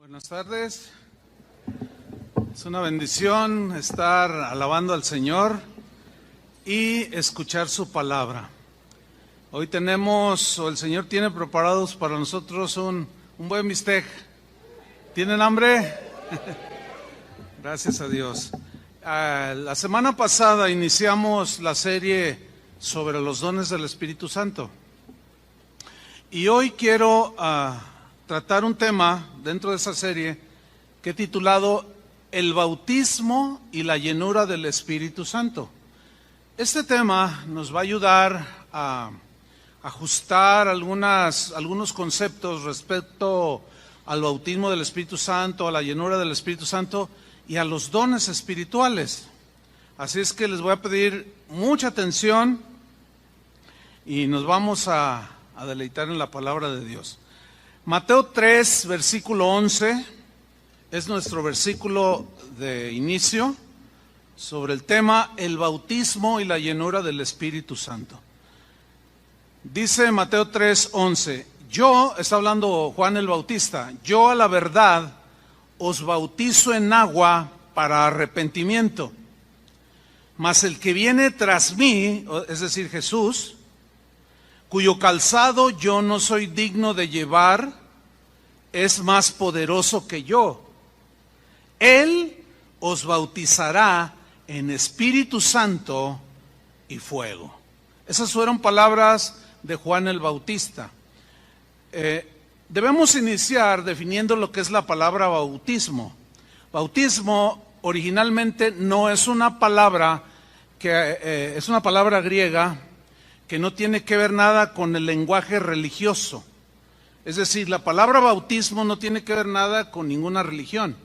Buenas tardes. Es una bendición estar alabando al Señor y escuchar su palabra. Hoy el Señor tiene preparados para nosotros un buen bistec. ¿Tienen hambre? Gracias a Dios. La semana pasada iniciamos la serie sobre los dones del Espíritu Santo. Y hoy quiero tratar un tema dentro de esa serie que he titulado El bautismo y la llenura del Espíritu Santo. Este tema nos va a ayudar a ajustar algunos conceptos respecto al bautismo del Espíritu Santo, a la llenura del Espíritu Santo y a los dones espirituales. Así es que les voy a pedir mucha atención y nos vamos a deleitar en la palabra de Dios. Mateo 3, versículo 11, es nuestro versículo de inicio sobre el tema el bautismo y la llenura del Espíritu Santo. Dice Mateo 3, 11, está hablando Juan el Bautista, yo a la verdad os bautizo en agua para arrepentimiento, mas el que viene tras mí, es decir Jesús, cuyo calzado yo no soy digno de llevar, es más poderoso que yo. Él os bautizará en Espíritu Santo y fuego. Esas fueron palabras de Juan el Bautista. Debemos iniciar definiendo lo que es la palabra bautismo. Bautismo originalmente no es una palabra es una palabra griega que no tiene que ver nada con el lenguaje religioso. Es decir, la palabra bautismo no tiene que ver nada con ninguna religión.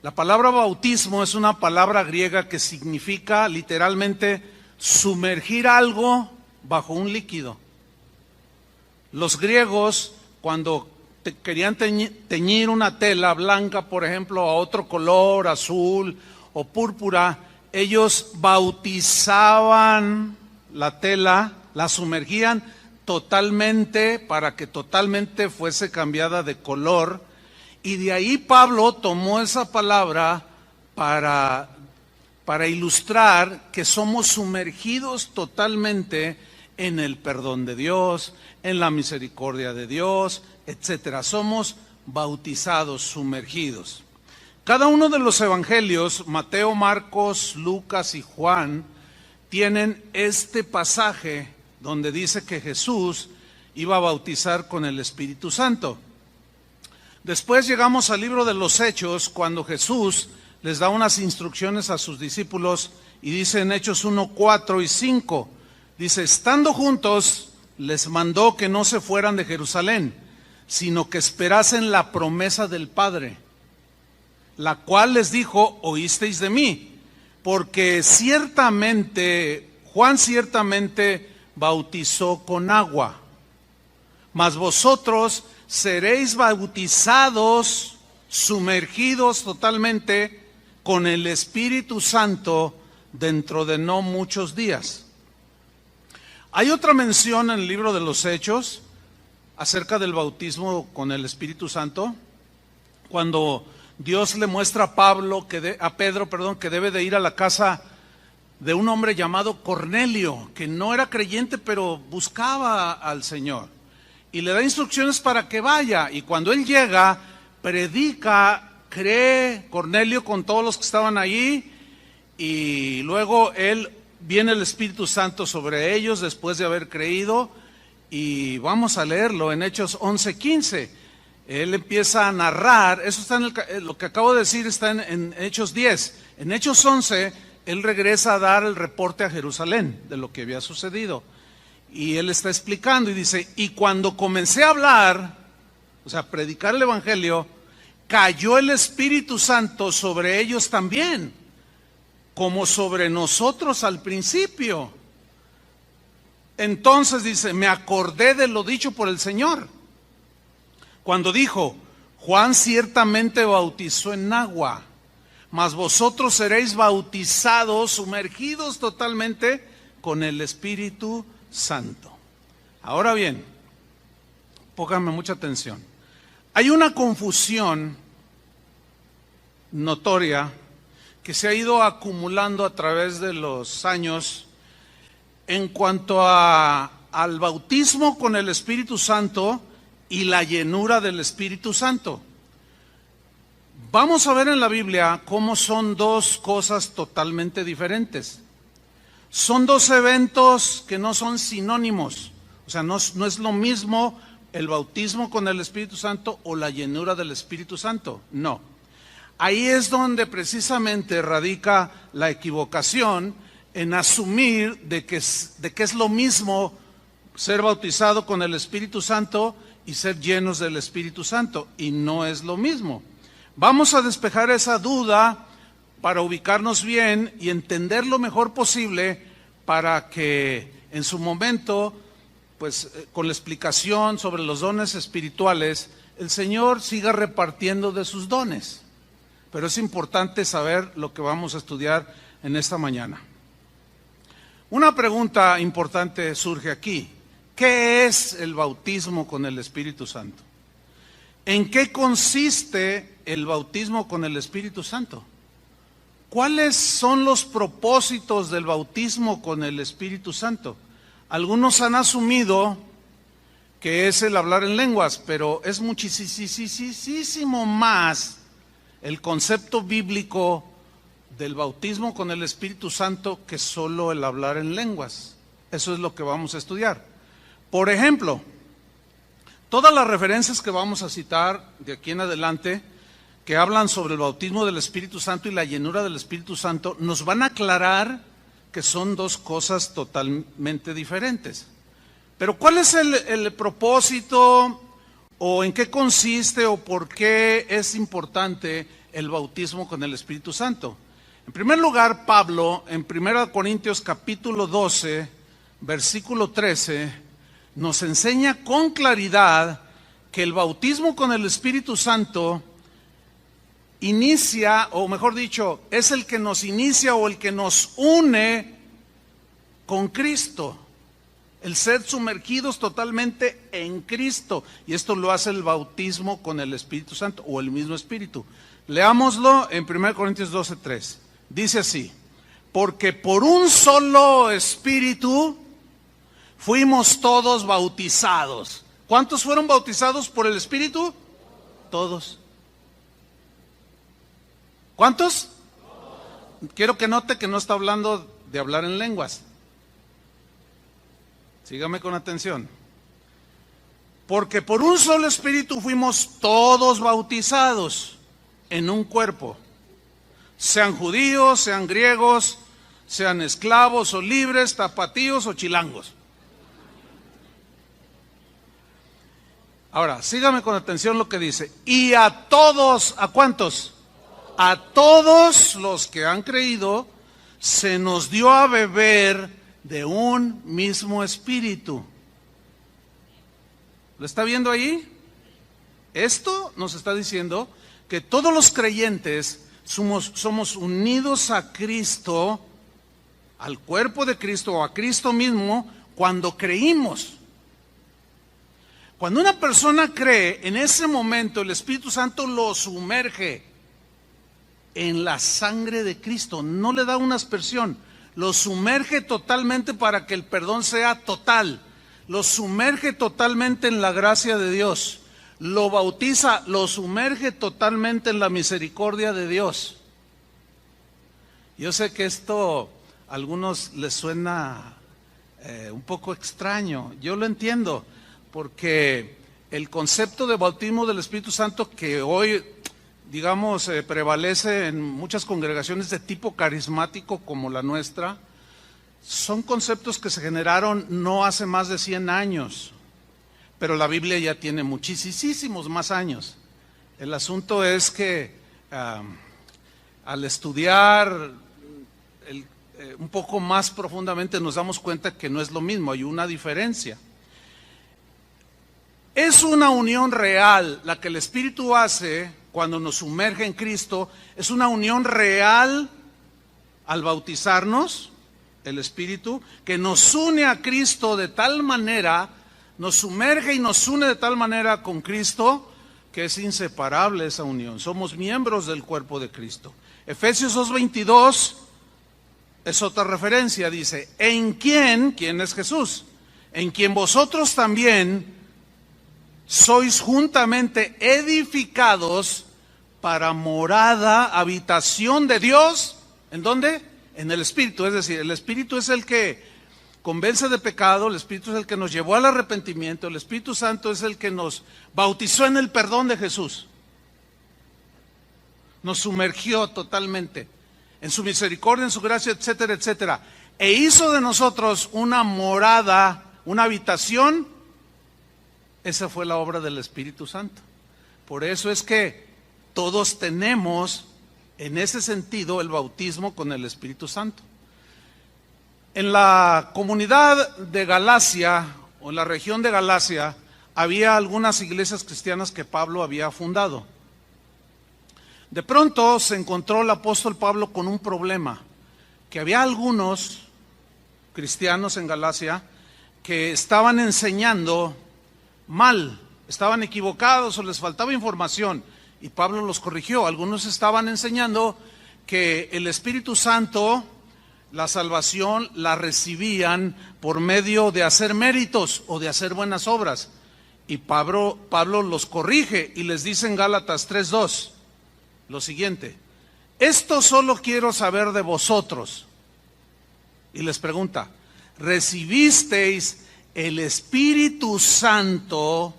La palabra bautismo es una palabra griega que significa literalmente sumergir algo bajo un líquido. Los griegos, cuando querían teñir una tela blanca, por ejemplo, a otro color, azul o púrpura, ellos bautizaban la tela, la sumergían totalmente para que totalmente fuese cambiada de color, y de ahí Pablo tomó esa palabra para ilustrar que somos sumergidos totalmente en el perdón de Dios, en la misericordia de Dios, etcétera. Somos bautizados, sumergidos. Cada uno de los evangelios, Mateo, Marcos, Lucas y Juan, tienen este pasaje donde dice que Jesús iba a bautizar con el Espíritu Santo. Después llegamos al libro de los Hechos, cuando Jesús les da unas instrucciones a sus discípulos y dice en Hechos 1, 4 y 5, dice, estando juntos, les mandó que no se fueran de Jerusalén, sino que esperasen la promesa del Padre, la cual les dijo, oísteis de mí, porque Juan ciertamente bautizó con agua, mas vosotros seréis bautizados, sumergidos totalmente con el Espíritu Santo dentro de no muchos días. Hay otra mención en el libro de los Hechos acerca del bautismo con el Espíritu Santo, cuando Dios le muestra a Pedro, que debe de ir a la casa de un hombre llamado Cornelio, que no era creyente, pero buscaba al Señor. Y le da instrucciones para que vaya. Y cuando él llega, cree Cornelio con todos los que estaban allí. Y luego viene el Espíritu Santo sobre ellos después de haber creído. Y vamos a leerlo en Hechos 11:15. Él empieza a narrar, eso está lo que acabo de decir está en Hechos 10. En Hechos 11, él regresa a dar el reporte a Jerusalén de lo que había sucedido. Y él está explicando y dice, y cuando comencé a hablar, o sea, predicar el Evangelio, cayó el Espíritu Santo sobre ellos también, como sobre nosotros al principio. Entonces dice, me acordé de lo dicho por el Señor, cuando dijo, Juan ciertamente bautizó en agua, mas vosotros seréis bautizados, sumergidos totalmente con el Espíritu Santo. Ahora bien, pónganme mucha atención. Hay una confusión notoria que se ha ido acumulando a través de los años en cuanto al bautismo con el Espíritu Santo y la llenura del Espíritu Santo. Vamos a ver en la Biblia cómo son dos cosas totalmente diferentes. Son dos eventos que no son sinónimos. O sea, no es lo mismo el bautismo con el Espíritu Santo o la llenura del Espíritu Santo. No. Ahí es donde precisamente radica la equivocación en asumir de que es lo mismo ser bautizado con el Espíritu Santo y ser llenos del Espíritu Santo. Y no es lo mismo. Vamos a despejar esa duda para ubicarnos bien y entender lo mejor posible para que en su momento, pues con la explicación sobre los dones espirituales, el Señor siga repartiendo de sus dones. Pero es importante saber lo que vamos a estudiar en esta mañana. Una pregunta importante surge aquí. ¿Qué es el bautismo con el Espíritu Santo? ¿En qué consiste el bautismo con el Espíritu Santo? ¿Cuáles son los propósitos del bautismo con el Espíritu Santo? Algunos han asumido que es el hablar en lenguas, pero es muchísimo más el concepto bíblico del bautismo con el Espíritu Santo que solo el hablar en lenguas. Eso es lo que vamos a estudiar. Por ejemplo, todas las referencias que vamos a citar de aquí en adelante, que hablan sobre el bautismo del Espíritu Santo y la llenura del Espíritu Santo, nos van a aclarar que son dos cosas totalmente diferentes. Pero ¿cuál es el propósito o en qué consiste o por qué es importante el bautismo con el Espíritu Santo? En primer lugar, Pablo, en 1 Corintios capítulo 12, versículo 13, nos enseña con claridad que el bautismo con el Espíritu Santo inicia, o mejor dicho, es el que nos inicia o el que nos une con Cristo. El ser sumergidos totalmente en Cristo. Y esto lo hace el bautismo con el Espíritu Santo o el mismo Espíritu. Leámoslo en 1 Corintios 12:3. Dice así: porque por un solo Espíritu fuimos todos bautizados. ¿Cuántos fueron bautizados por el Espíritu? Todos. ¿Cuántos? Quiero que note que no está hablando de hablar en lenguas. Sígame con atención. Porque por un solo Espíritu fuimos todos bautizados en un cuerpo. Sean judíos, sean griegos, sean esclavos o libres, tapatíos o chilangos. Ahora, sígame con atención lo que dice. Y a todos, ¿a cuántos? A todos los que han creído, se nos dio a beber de un mismo espíritu. ¿Lo está viendo ahí? Esto nos está diciendo que todos los creyentes somos unidos a Cristo, al cuerpo de Cristo o a Cristo mismo, cuando creímos. Cuando una persona cree, en ese momento el Espíritu Santo lo sumerge en la sangre de Cristo, no le da una aspersión, lo sumerge totalmente para que el perdón sea total, lo sumerge totalmente en la gracia de Dios, lo bautiza, lo sumerge totalmente en la misericordia de Dios. Yo sé que esto a algunos les suena un poco extraño, yo lo entiendo, porque el concepto de bautismo del Espíritu Santo que hoy, digamos, prevalece en muchas congregaciones de tipo carismático como la nuestra, son conceptos que se generaron no hace más de 100 años, pero la Biblia ya tiene muchísimos más años. El asunto es que al estudiar un poco más profundamente nos damos cuenta que no es lo mismo, hay una diferencia. Es una unión real la que el Espíritu hace cuando nos sumerge en Cristo, es una unión real al bautizarnos, el Espíritu, que nos une a Cristo de tal manera, nos sumerge y nos une de tal manera con Cristo, que es inseparable esa unión. Somos miembros del cuerpo de Cristo. Efesios 2:22 es otra referencia, dice, en quien, ¿quién es Jesús? En quien vosotros también sois juntamente edificados para morada, habitación de Dios. ¿En dónde? En el Espíritu. Es decir, el Espíritu es el que convence de pecado, el Espíritu es el que nos llevó al arrepentimiento, el Espíritu Santo es el que nos bautizó en el perdón de Jesús. Nos sumergió totalmente en su misericordia, en su gracia, etcétera, etcétera. E hizo de nosotros una morada, una habitación. Esa fue la obra del Espíritu Santo. Por eso es que todos tenemos en ese sentido el bautismo con el Espíritu Santo. En la comunidad de Galacia, o en la región de Galacia, había algunas iglesias cristianas que Pablo había fundado. De pronto se encontró el apóstol Pablo con un problema, que había algunos cristianos en Galacia que estaban enseñando mal, estaban equivocados o les faltaba información, y Pablo los corrigió. Algunos estaban enseñando que el Espíritu Santo, la salvación la recibían por medio de hacer méritos o de hacer buenas obras. Y Pablo los corrige y les dice en Gálatas 3:2 lo siguiente: esto solo quiero saber de vosotros. Y les pregunta: ¿recibisteis el Espíritu Santo?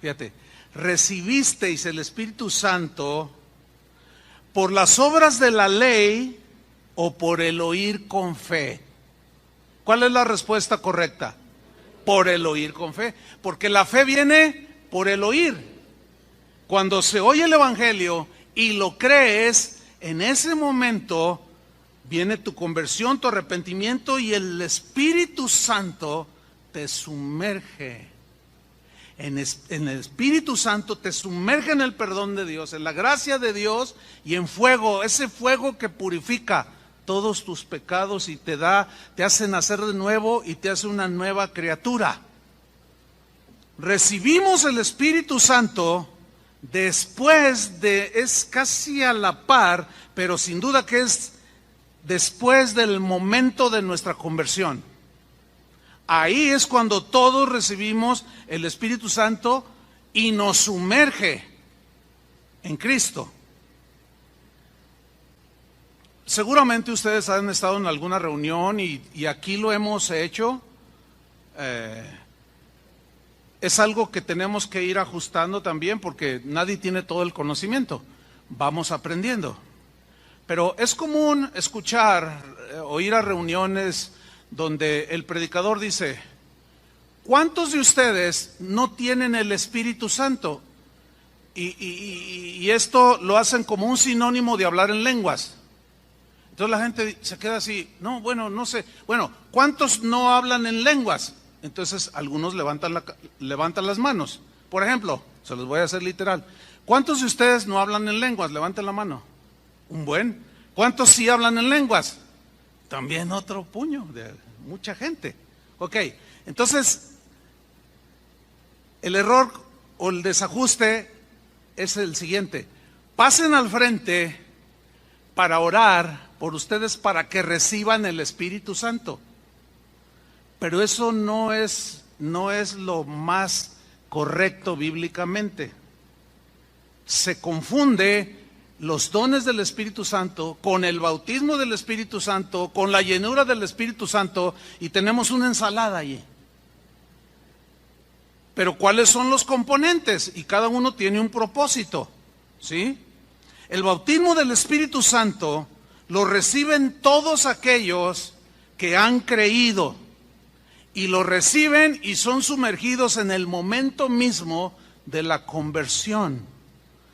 Fíjate, ¿recibisteis el Espíritu Santo por las obras de la ley o por el oír con fe? ¿Cuál es la respuesta correcta? Por el oír con fe, porque la fe viene por el oír. Cuando se oye el Evangelio y lo crees, en ese momento viene tu conversión, tu arrepentimiento, y el Espíritu Santo te sumerge. En el Espíritu Santo te sumerge en el perdón de Dios, en la gracia de Dios y en fuego, ese fuego que purifica todos tus pecados y te hace nacer de nuevo y te hace una nueva criatura. Recibimos el Espíritu Santo es casi a la par, pero sin duda que es después del momento de nuestra conversión. Ahí es cuando todos recibimos el Espíritu Santo y nos sumerge en Cristo. Seguramente ustedes han estado en alguna reunión y aquí lo hemos hecho. Es algo que tenemos que ir ajustando también, porque nadie tiene todo el conocimiento. Vamos aprendiendo. Pero es común escuchar o ir a reuniones donde el predicador dice: ¿cuántos de ustedes no tienen el Espíritu Santo? Y esto lo hacen como un sinónimo de hablar en lenguas. Entonces la gente se queda así: no, bueno, no sé. Bueno, ¿cuántos no hablan en lenguas? Entonces algunos levantan las manos. Por ejemplo, se los voy a hacer literal: ¿cuántos de ustedes no hablan en lenguas? Levanten la mano. Un buen. ¿Cuántos sí hablan en lenguas? También otro puño de mucha gente. Ok, entonces el error o el desajuste es el siguiente: pasen al frente para orar por ustedes para que reciban el Espíritu Santo. Pero eso no es lo más correcto bíblicamente. Se confunde los dones del Espíritu Santo con el bautismo del Espíritu Santo, con la llenura del Espíritu Santo, y tenemos una ensalada allí. Pero ¿cuáles son los componentes? Y cada uno tiene un propósito, ¿sí? El bautismo del Espíritu Santo lo reciben todos aquellos que han creído, y lo reciben y son sumergidos en el momento mismo de la conversión.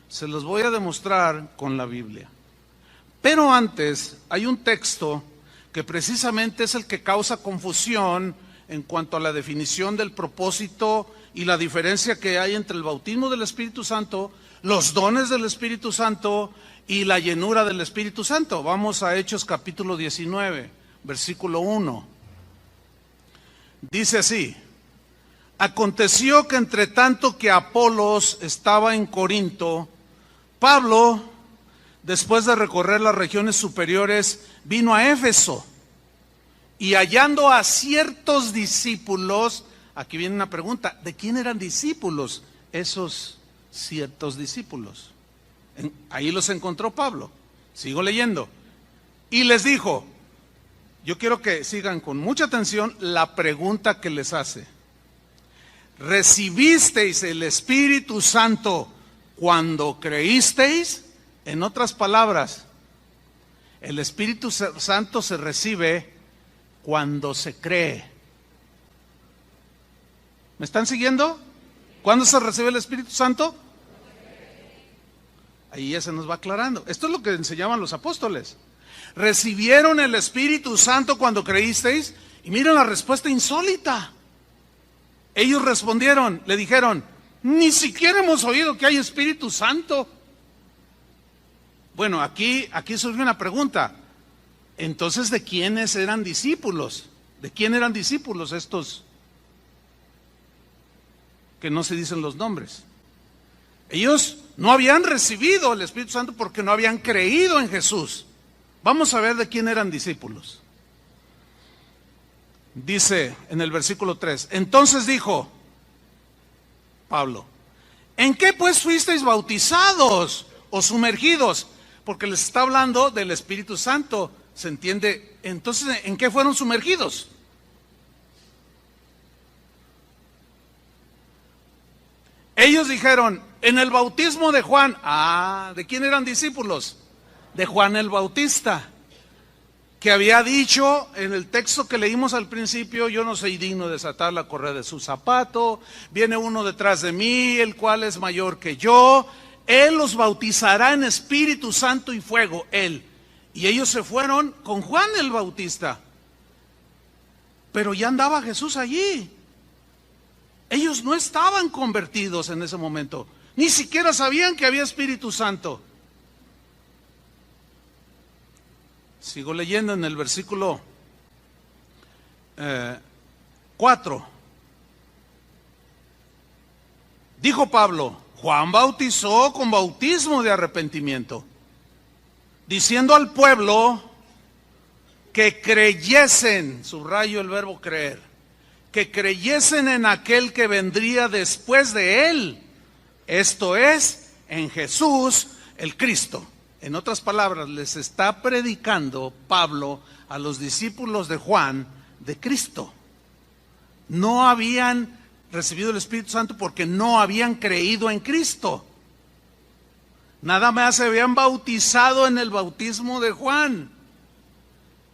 Se los voy a demostrar con la Biblia. Pero antes hay un texto que precisamente es el que causa confusión en cuanto a la definición del propósito y la diferencia que hay entre el bautismo del Espíritu Santo, los dones del Espíritu Santo y la llenura del Espíritu Santo. Vamos a Hechos capítulo 19, versículo 1. Dice así: Aconteció que entre tanto que Apolos estaba en Corinto, Pablo, después de recorrer las regiones superiores, vino a Éfeso y hallando a ciertos discípulos, aquí viene una pregunta, ¿de quién eran discípulos esos ciertos discípulos? Ahí los encontró Pablo, sigo leyendo, y les dijo, yo quiero que sigan con mucha atención la pregunta que les hace. ¿Recibisteis el Espíritu Santo cuando creísteis? En otras palabras, el Espíritu Santo se recibe cuando se cree. ¿Me están siguiendo? ¿Cuándo se recibe el Espíritu Santo? Ahí ya se nos va aclarando. Esto es lo que enseñaban los apóstoles. ¿Recibieron el Espíritu Santo cuando creísteis? Y miren la respuesta insólita. Ellos respondieron, le dijeron, ni siquiera hemos oído que hay Espíritu Santo. Bueno, aquí surge una pregunta. Entonces, ¿de quiénes eran discípulos? ¿De quién eran discípulos estos que no se dicen los nombres? Ellos no habían recibido el Espíritu Santo porque no habían creído en Jesús. Vamos a ver de quién eran discípulos. Dice en el versículo 3, entonces dijo Pablo, ¿en qué pues fuisteis bautizados o sumergidos? Porque les está hablando del Espíritu Santo, ¿se entiende? Entonces, ¿en qué fueron sumergidos? Ellos dijeron, en el bautismo de Juan. Ah, ¿de quién eran discípulos? De Juan el Bautista, que había dicho en el texto que leímos al principio, yo no soy digno de desatar la correa de su zapato, viene uno detrás de mí, el cual es mayor que yo, él los bautizará en Espíritu Santo y fuego, él. Y ellos se fueron con Juan el Bautista, pero ya andaba Jesús allí. Ellos no estaban convertidos en ese momento, ni siquiera sabían que había Espíritu Santo. Sigo leyendo en el versículo 4. Dijo Pablo, Juan bautizó con bautismo de arrepentimiento, diciendo al pueblo que creyesen, subrayo el verbo creer, que creyesen en aquel que vendría después de él, esto es, en Jesús el Cristo. En otras palabras, les está predicando Pablo a los discípulos de Juan de Cristo. No habían recibido el Espíritu Santo porque no habían creído en Cristo. Nada más se habían bautizado en el bautismo de Juan.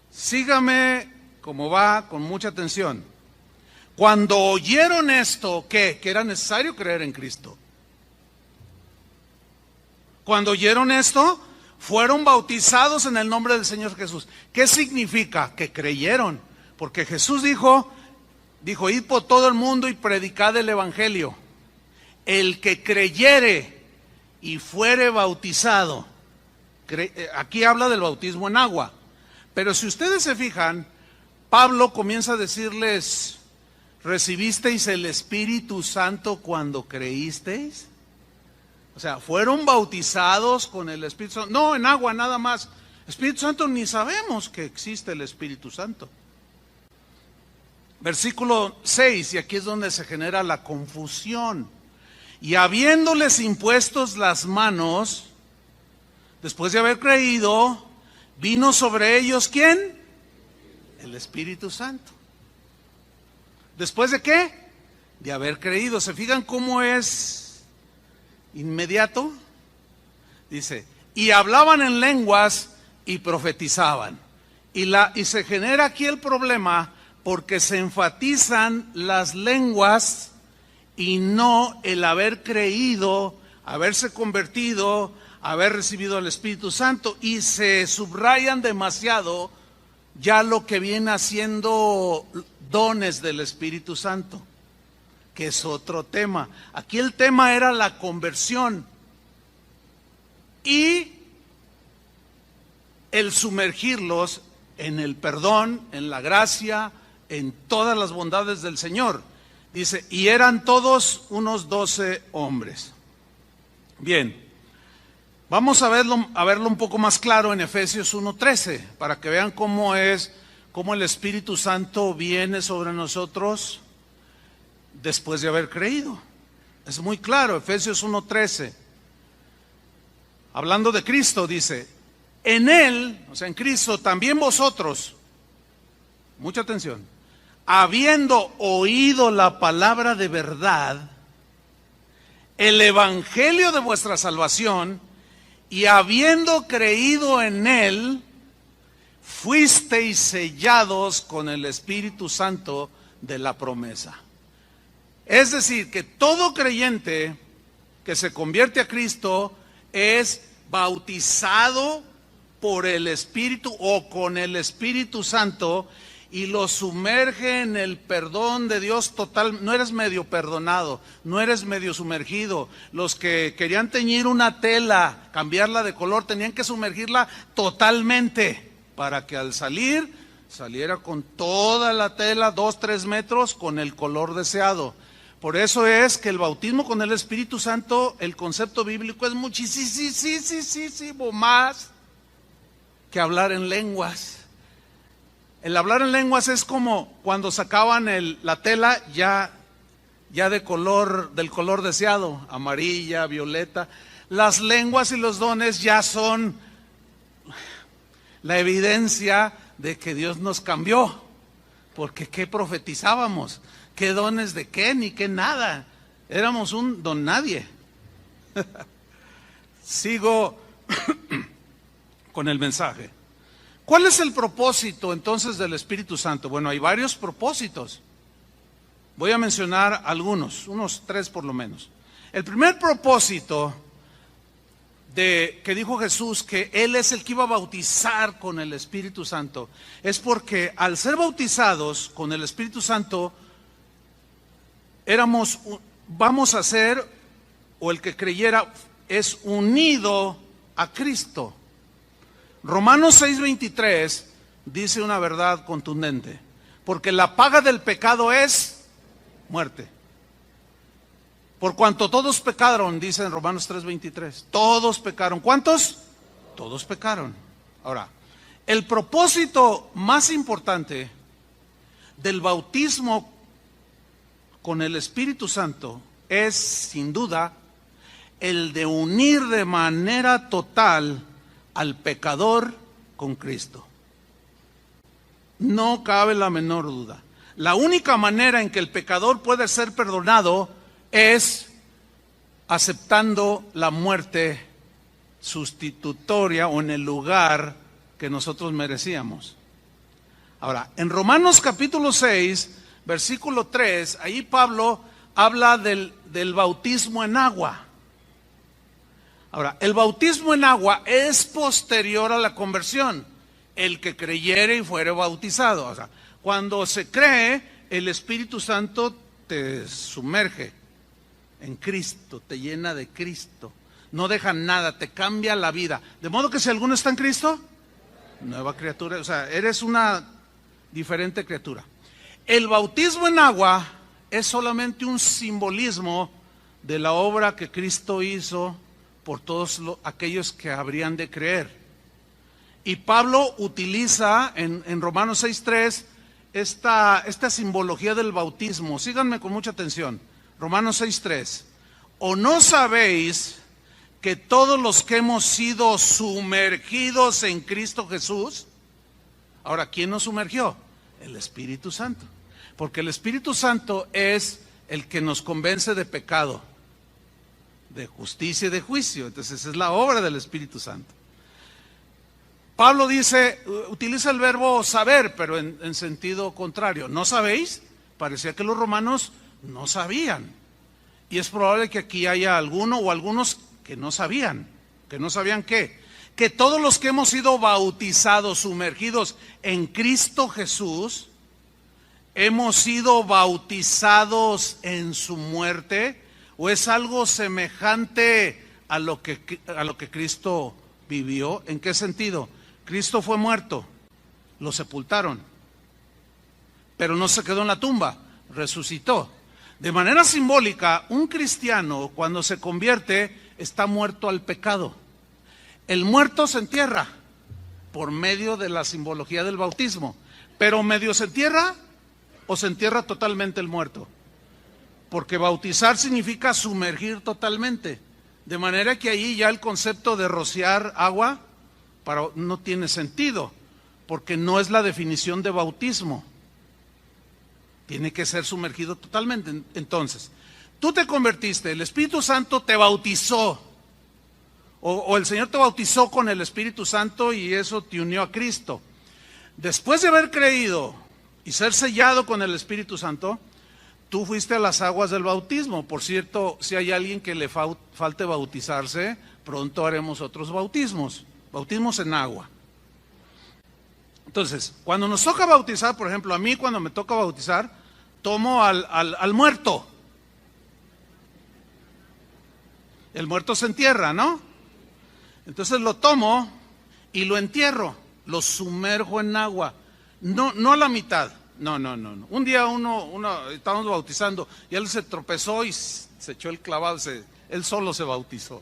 Sígame como va, con mucha atención. Cuando oyeron esto, ¿qué? Que era necesario creer en Cristo. Cuando oyeron esto, fueron bautizados en el nombre del Señor Jesús. ¿Qué significa? Que creyeron. Porque Jesús dijo, id por todo el mundo y predicad el Evangelio. El que creyere y fuere bautizado. Aquí habla del bautismo en agua. Pero si ustedes se fijan, Pablo comienza a decirles, ¿recibisteis el Espíritu Santo cuando creísteis? O sea, fueron bautizados con el Espíritu Santo. No, en agua nada más. Espíritu Santo, ni sabemos que existe el Espíritu Santo. Versículo 6, y aquí es donde se genera la confusión. Y habiéndoles impuestos las manos, después de haber creído, vino sobre ellos, ¿quién? El Espíritu Santo. ¿Después de qué? De haber creído. ¿Se fijan cómo es inmediato? Dice, y hablaban en lenguas y profetizaban. Y se genera aquí el problema porque se enfatizan las lenguas y no el haber creído, haberse convertido, haber recibido el Espíritu Santo, y se subrayan demasiado ya lo que viene haciendo dones del Espíritu Santo, que es otro tema. Aquí el tema era la conversión y el sumergirlos en el perdón, en la gracia, en todas las bondades del Señor. Dice, y eran todos unos 12 hombres. Bien, vamos a verlo un poco más claro en Efesios 1:13, para que vean cómo el Espíritu Santo viene sobre nosotros después de haber creído. Es muy claro, Efesios 1:13. Hablando de Cristo, dice, en Él, o sea, en Cristo, también vosotros, mucha atención, habiendo oído la palabra de verdad, el evangelio de vuestra salvación, y habiendo creído en Él, fuisteis sellados con el Espíritu Santo de la promesa. Es decir, que todo creyente que se convierte a Cristo es bautizado por el Espíritu o con el Espíritu Santo y lo sumerge en el perdón de Dios total. No eres medio perdonado, no eres medio sumergido. Los que querían teñir una tela, cambiarla de color, tenían que sumergirla totalmente para que al saliera con toda la tela, 2-3 metros, con el color deseado. Por eso es que el bautismo con el Espíritu Santo, el concepto bíblico es muchísimo más que hablar en lenguas. El hablar en lenguas es como cuando sacaban la tela ya del color deseado, amarilla, violeta. Las lenguas y los dones ya son la evidencia de que Dios nos cambió, porque ¿qué profetizábamos? ¿Qué dones de qué? Ni qué nada. Éramos un don nadie. Sigo con el mensaje. ¿Cuál es el propósito entonces del Espíritu Santo? Bueno, hay varios propósitos. Voy a mencionar algunos, unos 3 por lo menos. El primer propósito que dijo Jesús, que Él es el que iba a bautizar con el Espíritu Santo, es porque al ser bautizados con el Espíritu Santo, vamos a ser, o el que creyera, es unido a Cristo. Romanos 6:23 dice una verdad contundente, porque la paga del pecado es muerte. Por cuanto todos pecaron, dice en Romanos 3:23, todos pecaron. ¿Cuántos? Todos pecaron. Ahora, el propósito más importante del bautismo con el Espíritu Santo es, sin duda, el de unir de manera total al pecador con Cristo. No cabe la menor duda. La única manera en que el pecador puede ser perdonado es aceptando la muerte sustitutoria o en el lugar que nosotros merecíamos. Ahora, en Romanos capítulo 6, versículo 3, ahí Pablo habla del bautismo en agua. Ahora, el bautismo en agua es posterior a la conversión. El que creyere y fuere bautizado. O sea, cuando se cree, el Espíritu Santo te sumerge en Cristo, te llena de Cristo. No deja nada, te cambia la vida. De modo que si alguno está en Cristo, nueva criatura. O sea, eres una diferente criatura. El bautismo en agua es solamente un simbolismo de la obra que Cristo hizo por todos aquellos que habrían de creer. Y Pablo utiliza en Romanos 6:3 esta simbología del bautismo. Síganme con mucha atención. Romanos 6:3. ¿O no sabéis que todos los que hemos sido sumergidos en Cristo Jesús? Ahora, ¿quién nos sumergió? El Espíritu Santo. Porque el Espíritu Santo es el que nos convence de pecado, de justicia y de juicio. Entonces es la obra del Espíritu Santo. Pablo utiliza el verbo saber, pero en sentido contrario. ¿No sabéis? Parecía que los romanos no sabían. Y es probable que aquí haya alguno o algunos que no sabían. ¿Que no sabían qué? Que todos los que hemos sido bautizados, sumergidos en Cristo Jesús, hemos sido bautizados en su muerte, o es algo semejante a lo que Cristo vivió. ¿En qué sentido? Cristo fue muerto, lo sepultaron, pero no se quedó en la tumba, resucitó. De manera simbólica, un cristiano cuando se convierte está muerto al pecado. El muerto se entierra por medio de la simbología del bautismo, pero medio se entierra o se entierra totalmente el muerto, porque bautizar significa sumergir totalmente, de manera que ahí ya el concepto de rociar agua no tiene sentido, porque no es la definición de bautismo. Tiene que ser sumergido totalmente. Entonces, tú te convertiste, el Espíritu Santo te bautizó, o el Señor te bautizó con el Espíritu Santo y eso te unió a Cristo. Después de haber creído y ser sellado con el Espíritu Santo, tú fuiste a las aguas del bautismo. Por cierto, si hay alguien que le falte bautizarse, pronto haremos otros bautismos en agua. Entonces, cuando nos toca bautizar, por ejemplo, a mí cuando me toca bautizar, tomo al muerto. El muerto se entierra, ¿no? Entonces lo tomo y lo entierro, lo sumerjo en agua. No a la mitad, no. Un día uno estábamos bautizando y él se tropezó y se echó el clavado, él solo se bautizó.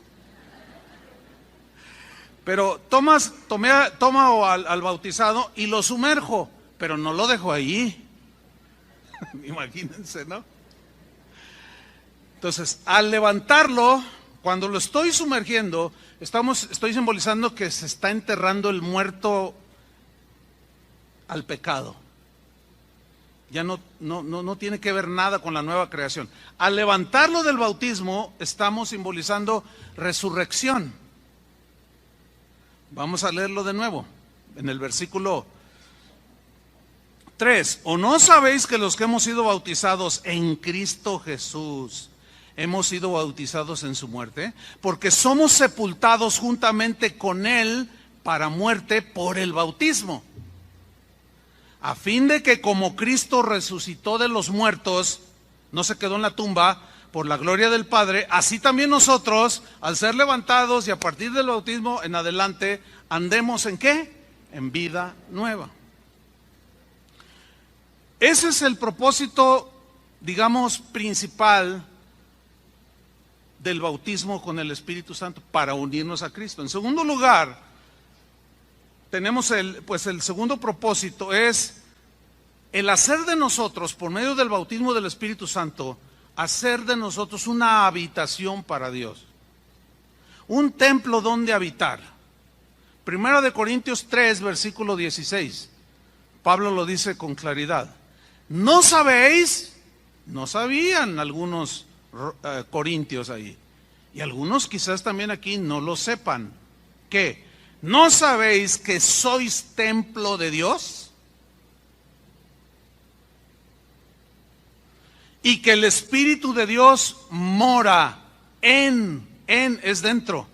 Pero tomo al bautizado y lo sumerjo, pero no lo dejo ahí. Imagínense, ¿no? Entonces, al levantarlo, cuando lo estoy sumergiendo, estoy simbolizando que se está enterrando el muerto al pecado. Ya no tiene que ver nada con la nueva creación. Al levantarlo del bautismo, estamos simbolizando resurrección. Vamos a leerlo de nuevo, en el versículo 3. ¿O no sabéis que los que hemos sido bautizados en Cristo Jesús, hemos sido bautizados en su muerte? Porque somos sepultados juntamente con Él para muerte por el bautismo, a fin de que como Cristo resucitó de los muertos, no se quedó en la tumba, por la gloria del Padre, así también nosotros, al ser levantados y a partir del bautismo en adelante, andemos ¿en qué? En vida nueva. Ese es el propósito, digamos, principal del bautismo con el Espíritu Santo, para unirnos a Cristo. En segundo lugar, tenemos el segundo propósito es el hacer de nosotros, por medio del bautismo del Espíritu Santo, hacer de nosotros una habitación para Dios, un templo donde habitar. Primera de Corintios 3, versículo 16, Pablo lo dice con claridad. ¿No sabéis? No sabían algunos corintios ahí, y algunos quizás también aquí no lo sepan. ¿Qué? ¿No sabéis que sois templo de Dios? Y que el Espíritu de Dios mora es dentro.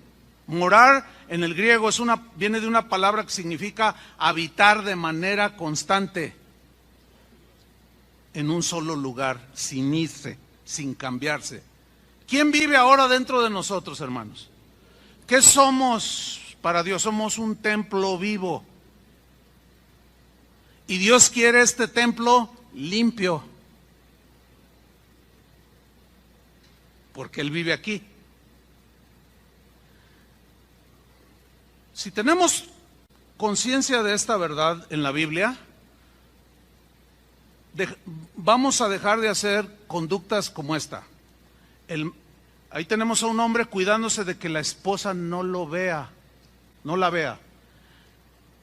Morar en el griego viene de una palabra que significa habitar de manera constante, en un solo lugar, sin irse, sin cambiarse. ¿Quién vive ahora dentro de nosotros, hermanos? ¿Qué somos para Dios? Somos un templo vivo. Y Dios quiere este templo limpio, porque Él vive aquí. Si tenemos conciencia de esta verdad en la Biblia, vamos a dejar de hacer conductas como esta. Ahí tenemos a un hombre cuidándose de que la esposa no la vea.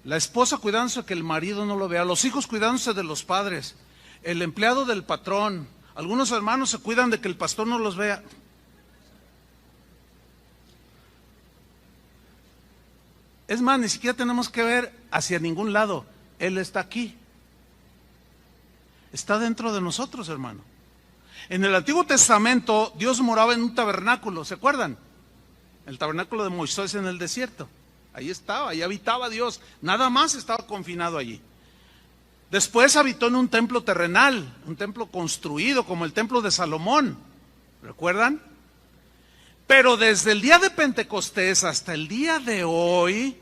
La esposa cuidándose de que el marido no lo vea. Los hijos cuidándose de los padres. El empleado del patrón. Algunos hermanos se cuidan de que el pastor no los vea. Es más, ni siquiera tenemos que ver hacia ningún lado. Él está aquí. Está dentro de nosotros, hermano. En el Antiguo Testamento, Dios moraba en un tabernáculo, ¿se acuerdan? El tabernáculo de Moisés en el desierto. Ahí estaba, ahí habitaba Dios. Nada más estaba confinado allí. Después habitó en un templo terrenal, un templo construido como el templo de Salomón. ¿Recuerdan? Pero desde el día de Pentecostés hasta el día de hoy,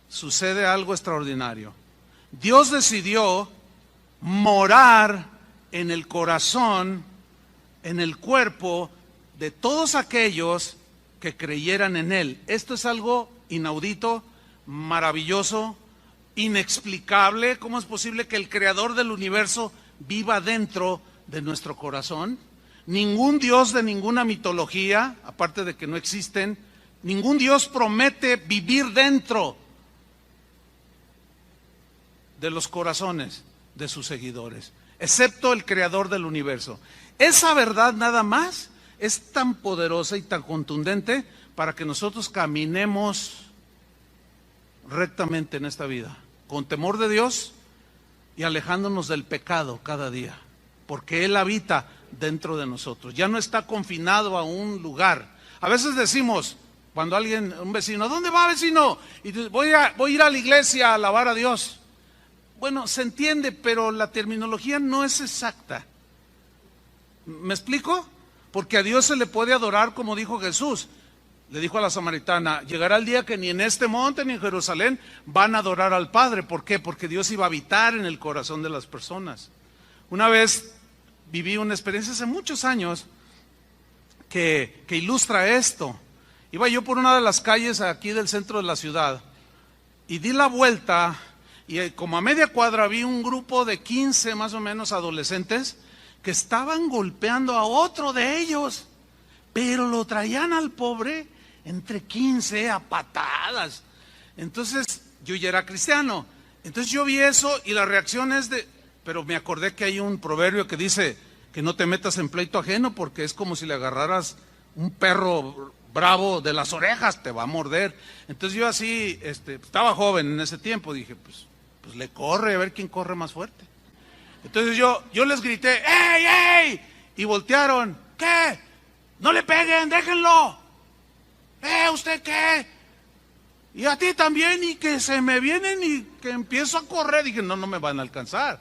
sucede algo extraordinario. Dios decidió morar en el corazón, en el cuerpo de todos aquellos que creyeran en Él. Esto es algo inaudito, maravilloso, inexplicable. ¿Cómo es posible que el creador del universo viva dentro de nuestro corazón? Ningún dios de ninguna mitología, aparte de que no existen, ningún dios promete vivir dentro de los corazones de sus seguidores, excepto el creador del universo. Esa verdad nada más es tan poderosa y tan contundente para que nosotros caminemos rectamente en esta vida, con temor de Dios y alejándonos del pecado cada día, porque Él habita dentro de nosotros, ya no está confinado a un lugar. A veces decimos, cuando un vecino, ¿dónde va, vecino? Y dice, voy a ir a la iglesia a alabar a Dios. Bueno, se entiende, pero la terminología no es exacta. ¿Me explico? Porque a Dios se le puede adorar como dijo Jesús. Le dijo a la samaritana, llegará el día que ni en este monte ni en Jerusalén van a adorar al Padre. ¿Por qué? Porque Dios iba a habitar en el corazón de las personas. Una vez viví una experiencia hace muchos años que ilustra esto. Iba yo por una de las calles aquí del centro de la ciudad y di la vuelta y como a media cuadra vi un grupo de 15 más o menos adolescentes que estaban golpeando a otro de ellos, pero lo traían al pobre entre 15 a patadas. Entonces yo ya era cristiano, entonces yo vi eso y la reacción es pero me acordé que hay un proverbio que dice que no te metas en pleito ajeno porque es como si le agarraras un perro bravo de las orejas, te va a morder. Entonces yo así, estaba joven en ese tiempo, dije, pues le corre, a ver quién corre más fuerte. Entonces yo les grité, ¡ey, ey! Y voltearon, ¿qué? No le peguen, déjenlo. ¿Usted qué? Y a ti también, y que se me vienen y que empiezo a correr. Dije, no me van a alcanzar.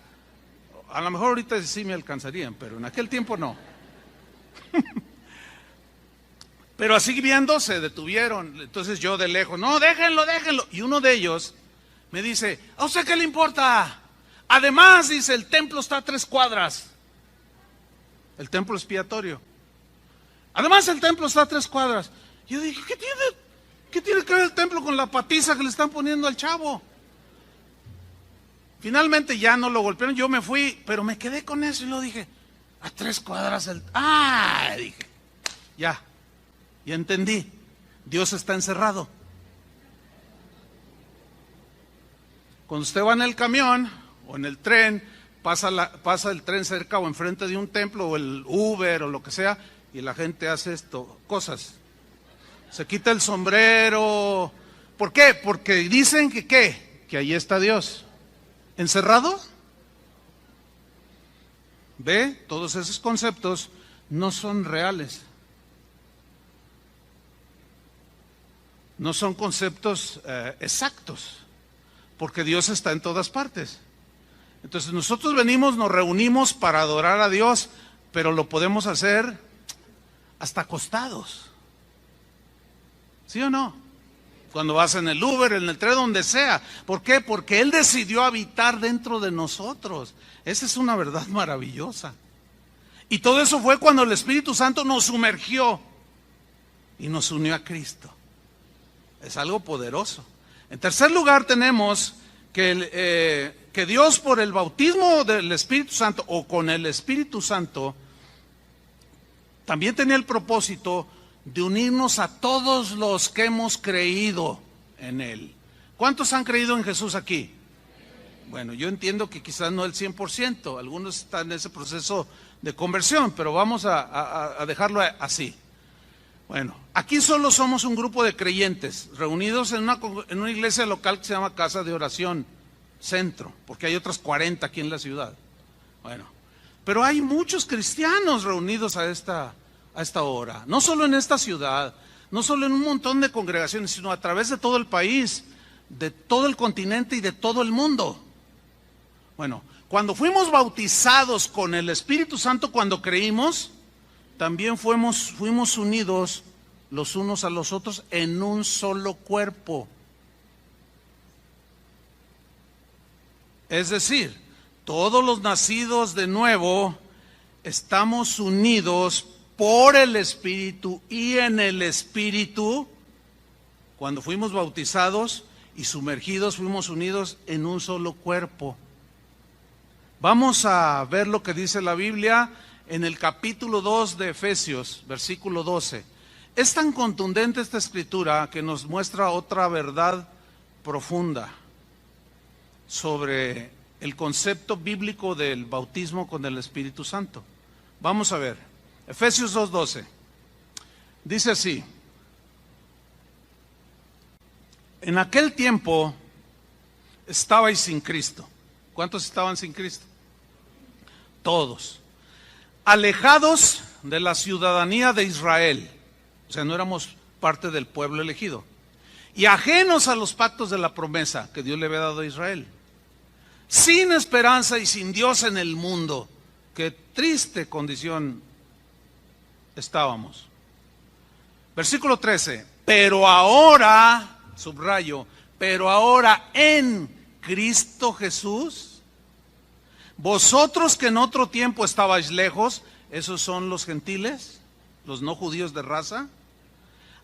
A lo mejor ahorita sí me alcanzarían, pero en aquel tiempo no. Pero así viendo se detuvieron. Entonces yo de lejos, no, déjenlo. Y uno de ellos me dice, ¿a usted qué le importa? Además, dice, el templo está a 3 cuadras. El templo expiatorio. Además, el templo está a 3 cuadras. Yo dije, ¿qué tiene que ver el templo con la patiza que le están poniendo al chavo? Finalmente ya no lo golpearon, yo me fui, pero me quedé con eso y lo dije, a 3 cuadras dije, ya entendí, Dios está encerrado. Cuando usted va en el camión o en el tren, pasa el tren cerca o enfrente de un templo o el Uber o lo que sea, y la gente hace cosas. Se quita el sombrero. ¿Por qué? Porque dicen que ahí está Dios. ¿Encerrado? ¿Ve? Todos esos conceptos no son reales. No son conceptos exactos, porque Dios está en todas partes. Entonces nosotros nos reunimos para adorar a Dios, pero lo podemos hacer hasta acostados. ¿Sí o no? Cuando vas en el Uber, en el tren, donde sea. ¿Por qué? Porque Él decidió habitar dentro de nosotros. Esa es una verdad maravillosa. Y todo eso fue cuando el Espíritu Santo nos sumergió y nos unió a Cristo. Es algo poderoso. En tercer lugar tenemos que Dios, por el bautismo del Espíritu Santo o con el Espíritu Santo, también tenía el propósito de unirnos a todos los que hemos creído en Él. ¿Cuántos han creído en Jesús aquí? Bueno, yo entiendo que quizás no el 100%, algunos están en ese proceso de conversión, pero vamos a dejarlo así. Bueno, aquí solo somos un grupo de creyentes reunidos en una iglesia local que se llama Casa de Oración Centro, porque hay otras 40 aquí en la ciudad. Bueno, pero hay muchos cristianos reunidos a esta hora, no solo en esta ciudad, no solo en un montón de congregaciones, sino a través de todo el país, de todo el continente y de todo el mundo. Bueno, cuando fuimos bautizados con el Espíritu Santo, cuando creímos, también fuimos unidos los unos a los otros en un solo cuerpo. Es decir, todos los nacidos de nuevo estamos unidos por el Espíritu y en el Espíritu. Cuando fuimos bautizados y sumergidos, fuimos unidos en un solo cuerpo. Vamos a ver lo que dice la Biblia en el capítulo 2 de Efesios, versículo 12. Es tan contundente esta escritura que nos muestra otra verdad profunda sobre el concepto bíblico del bautismo con el Espíritu Santo. Vamos a ver, Efesios 2:12. Dice así: en aquel tiempo estabais sin Cristo. ¿Cuántos estaban sin Cristo? Todos. Alejados de la ciudadanía de Israel. O sea, no éramos parte del pueblo elegido. Y ajenos a los pactos de la promesa que Dios le había dado a Israel. Sin esperanza y sin Dios en el mundo. Qué triste condición estábamos. Versículo 13. Pero ahora, subrayo, pero ahora en Cristo Jesús, vosotros que en otro tiempo estabais lejos, esos son los gentiles, los no judíos de raza,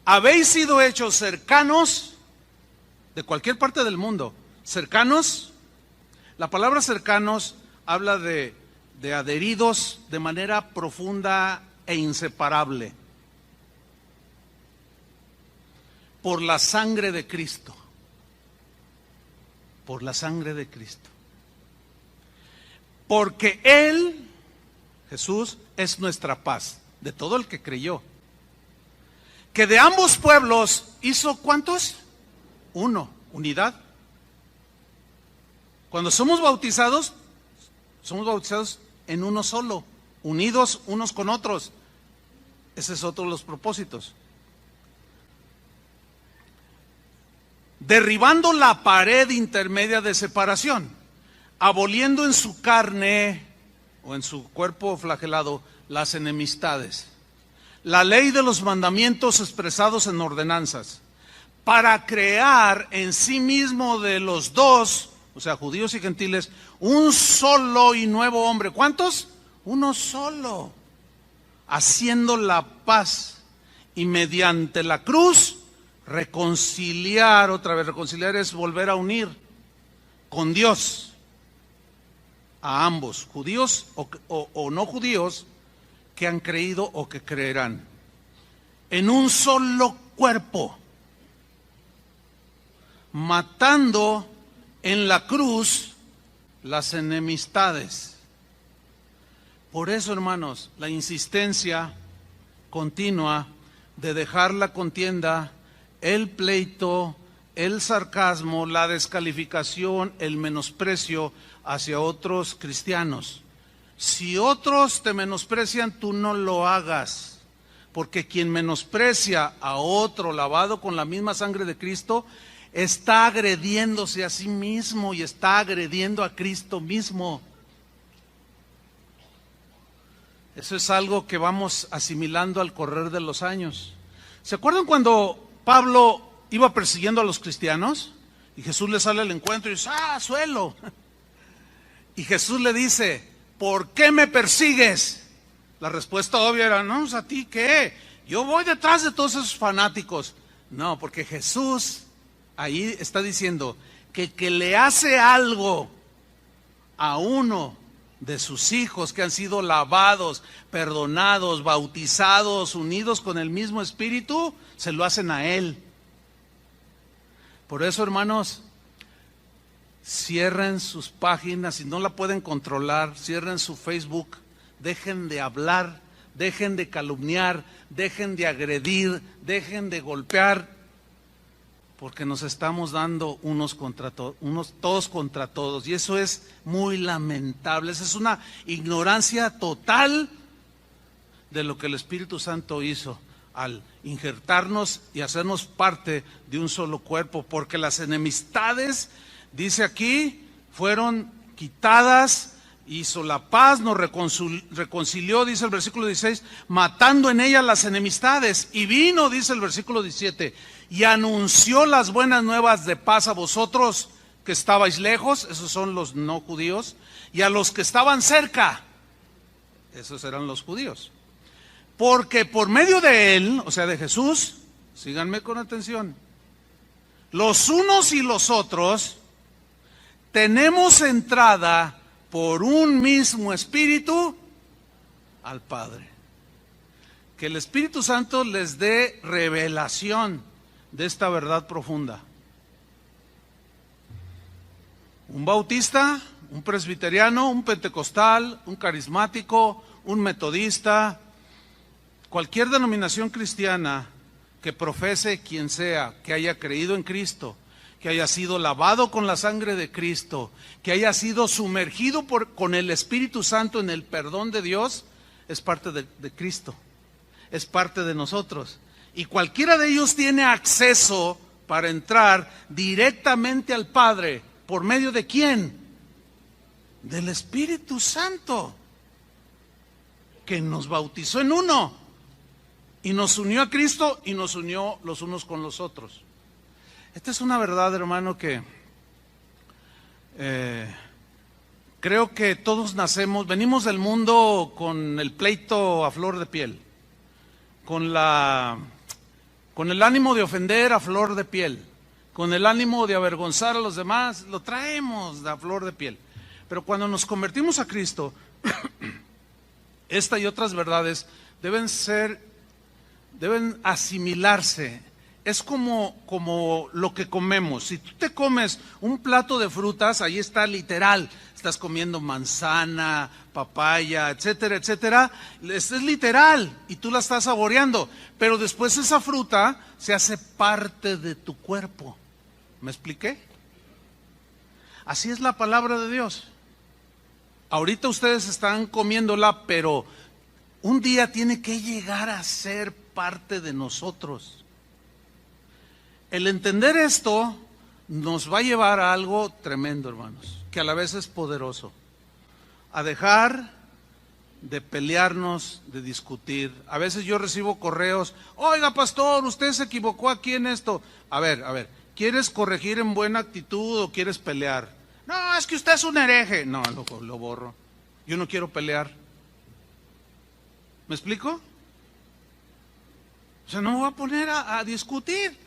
habéis sido hechos cercanos de cualquier parte del mundo. Cercanos, la palabra cercanos habla de adheridos de manera profunda e inseparable por la sangre de Cristo. Por la sangre de Cristo. Porque Él, Jesús, es nuestra paz, de todo el que creyó. Que de ambos pueblos hizo ¿cuántos? Uno, unidad. Cuando somos bautizados en uno solo, unidos unos con otros. Ese es otro de los propósitos. Derribando la pared intermedia de separación, aboliendo en su carne o en su cuerpo flagelado las enemistades, la ley de los mandamientos expresados en ordenanzas, para crear en sí mismo de los dos, o sea, judíos y gentiles, un solo y nuevo hombre. ¿Cuántos? Uno solo, haciendo la paz, y mediante la cruz reconciliar, otra vez, reconciliar es volver a unir con Dios a ambos, judíos o no judíos, que han creído o que creerán, en un solo cuerpo, matando en la cruz las enemistades. Por eso, hermanos, la insistencia continua de dejar la contienda, el pleito, el sarcasmo, la descalificación, el menosprecio hacia otros cristianos. Si otros te menosprecian, tú no lo hagas, porque quien menosprecia a otro lavado con la misma sangre de Cristo, está agrediéndose a sí mismo y está agrediendo a Cristo mismo. Eso es algo que vamos asimilando al correr de los años. ¿Se acuerdan cuando Pablo iba persiguiendo a los cristianos? Y Jesús le sale al encuentro y dice: ¡ah, suelo! Y Jesús le dice: ¿por qué me persigues? La respuesta obvia era: no, ¿a ti qué? Yo voy detrás de todos esos fanáticos. No, porque Jesús ahí está diciendo que le hace algo a uno de sus hijos que han sido lavados, perdonados, bautizados, unidos con el mismo Espíritu, se lo hacen a él. Por eso, hermanos, cierren sus páginas, si no la pueden controlar, cierren su Facebook, dejen de hablar, dejen de calumniar, dejen de agredir, dejen de golpear, porque nos estamos dando unos todos contra todos, y eso es muy lamentable. Esa es una ignorancia total de lo que el Espíritu Santo hizo al injertarnos y hacernos parte de un solo cuerpo, porque las enemistades, dice aquí, fueron quitadas, hizo la paz, nos reconcilió, dice el versículo 16, matando en ella las enemistades, y vino, dice el versículo 17, y anunció las buenas nuevas de paz a vosotros que estabais lejos, esos son los no judíos, y a los que estaban cerca. Esos eran los judíos. Porque por medio de él, o sea, de Jesús, síganme con atención, los unos y los otros tenemos entrada por un mismo Espíritu al Padre. Que el Espíritu Santo les dé revelación de esta verdad profunda. Un bautista, un presbiteriano, un pentecostal, un carismático, un metodista, cualquier denominación cristiana que profese quien sea, que haya creído en Cristo, que haya sido lavado con la sangre de Cristo, que haya sido sumergido con el Espíritu Santo en el perdón de Dios, es parte de Cristo, es parte de nosotros. Y cualquiera de ellos tiene acceso para entrar directamente al Padre. ¿Por medio de quién? Del Espíritu Santo, que nos bautizó en uno y nos unió a Cristo y nos unió los unos con los otros. Esta es una verdad, hermano, que creo que todos venimos del mundo con el pleito a flor de piel, con el ánimo de ofender a flor de piel, con el ánimo de avergonzar a los demás, lo traemos a flor de piel. Pero cuando nos convertimos a Cristo, esta y otras verdades deben asimilarse. Es como lo que comemos. Si tú te comes un plato de frutas, ahí está literal. Estás comiendo manzana, papaya, etcétera, etcétera. Es literal y tú la estás saboreando. Pero después esa fruta se hace parte de tu cuerpo. ¿Me expliqué? Así es la palabra de Dios. Ahorita ustedes están comiéndola, pero un día tiene que llegar a ser parte de nosotros. El entender esto nos va a llevar a algo tremendo, hermanos, que a la vez es poderoso. A dejar de pelearnos, de discutir. A veces yo recibo correos: oiga, pastor, usted se equivocó aquí en esto. A ver, ¿quieres corregir en buena actitud o quieres pelear? No, es que usted es un hereje. No, lo borro. Yo no quiero pelear. ¿Me explico? O sea, no me voy a poner a discutir.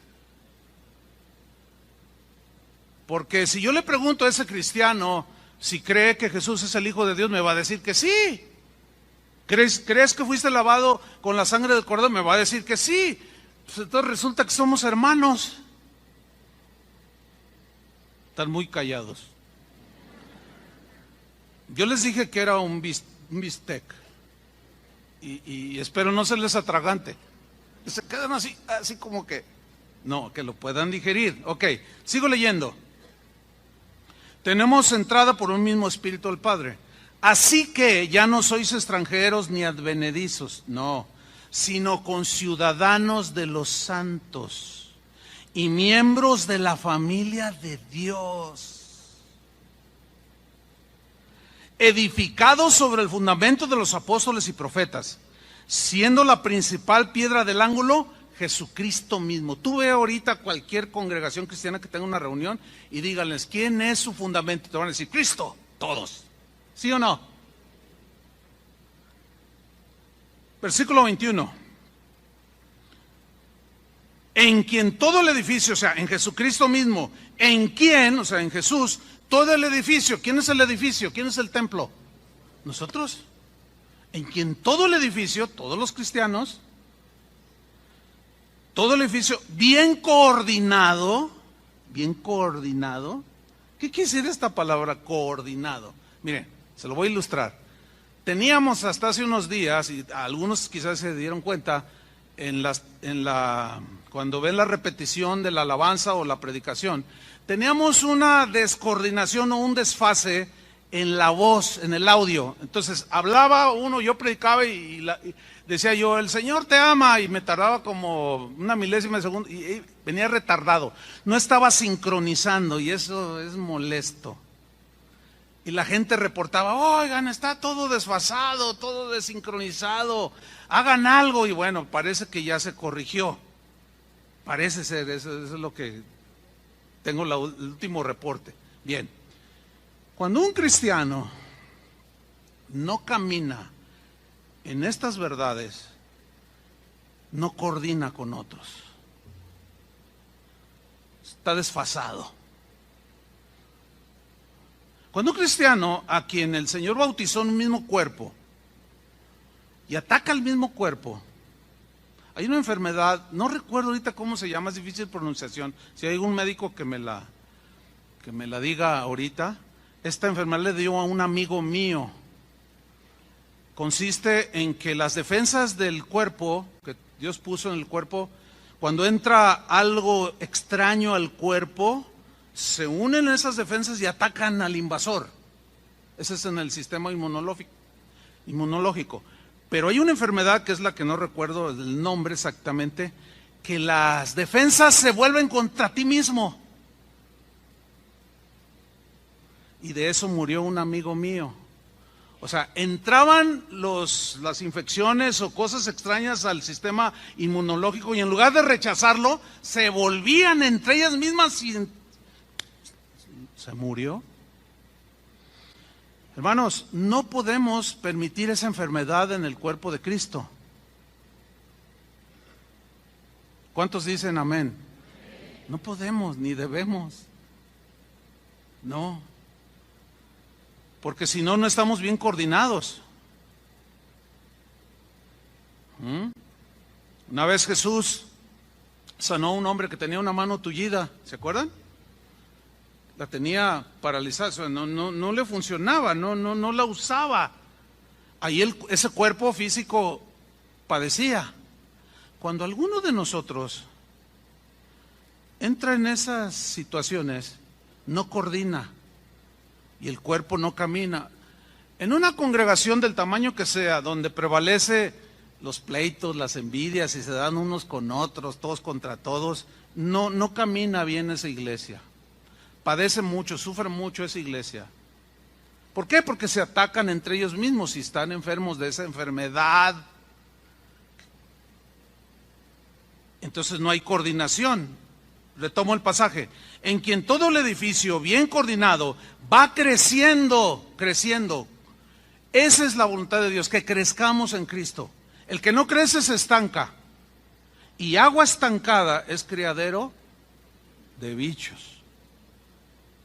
Porque si yo le pregunto a ese cristiano si cree que Jesús es el Hijo de Dios, me va a decir que sí. ¿Crees que fuiste lavado con la sangre del Cordero? Me va a decir que sí. Pues entonces resulta que somos hermanos. Están muy callados. Yo les dije que era un bistec. Y espero no serles atragante. Se quedan así como que... No, que lo puedan digerir. Ok, sigo leyendo. Tenemos entrada por un mismo Espíritu al Padre. Así que ya no sois extranjeros ni advenedizos, no, sino conciudadanos de los santos y miembros de la familia de Dios, edificados sobre el fundamento de los apóstoles y profetas, siendo la principal piedra del ángulo Jesucristo mismo. Tú ve ahorita cualquier congregación cristiana que tenga una reunión y díganles, ¿quién es su fundamento? Te van a decir, Cristo, todos. ¿Sí o no? Versículo 21. En quien todo el edificio, o sea, en Jesucristo mismo, en quien, o sea, en Jesús, todo el edificio. ¿Quién es el edificio? ¿Quién es el templo? Nosotros. En quien todo el edificio, todos los cristianos, todo el edificio bien coordinado. ¿Qué quiere decir esta palabra coordinado? Miren, se lo voy a ilustrar. Teníamos hasta hace unos días, y algunos quizás se dieron cuenta, cuando ven la repetición de la alabanza o la predicación, teníamos una descoordinación o un desfase en la voz, en el audio. Entonces hablaba uno, yo predicaba y decía yo, el Señor te ama, y me tardaba como una milésima de segundo y venía retardado, no estaba sincronizando, y eso es molesto. Y la gente reportaba, oigan, está todo desfasado, todo desincronizado, hagan algo. Y bueno, parece que ya se corrigió, parece ser, eso es lo que tengo, el último reporte. Bien, cuando un cristiano no camina en estas verdades no coordina con otros. Está desfasado. Cuando un cristiano a quien el Señor bautizó en un mismo cuerpo y ataca al mismo cuerpo, hay una enfermedad, no recuerdo ahorita cómo se llama, es difícil pronunciación, si hay algún médico que me la diga ahorita. Esta enfermedad le dio a un amigo mío. Consiste en que las defensas del cuerpo, que Dios puso en el cuerpo, cuando entra algo extraño al cuerpo, se unen esas defensas y atacan al invasor. Ese es en el sistema inmunológico. Pero hay una enfermedad que es la que no recuerdo el nombre exactamente, que las defensas se vuelven contra ti mismo. Y de eso murió un amigo mío. O sea, entraban las infecciones o cosas extrañas al sistema inmunológico y en lugar de rechazarlo, se volvían entre ellas mismas y se murió. Hermanos, no podemos permitir esa enfermedad en el cuerpo de Cristo. ¿Cuántos dicen amén? No podemos ni debemos. No. Porque si no, no estamos bien coordinados. Una vez Jesús sanó a un hombre que tenía una mano tullida, ¿se acuerdan? La tenía paralizada, o sea, no le funcionaba, no la usaba. Ahí ese cuerpo físico padecía. Cuando alguno de nosotros entra en esas situaciones, no coordina y el cuerpo no camina. En una congregación del tamaño que sea, donde prevalece los pleitos, las envidias y se dan unos con otros, todos contra todos, no camina bien esa iglesia. Padece mucho, sufre mucho esa iglesia. ¿Por qué? Porque se atacan entre ellos mismos y están enfermos de esa enfermedad. Entonces no hay coordinación. Retomo el pasaje. En quien todo el edificio bien coordinado va creciendo. Esa es la voluntad de Dios, que crezcamos en Cristo. El que no crece se estanca. Y agua estancada es criadero de bichos.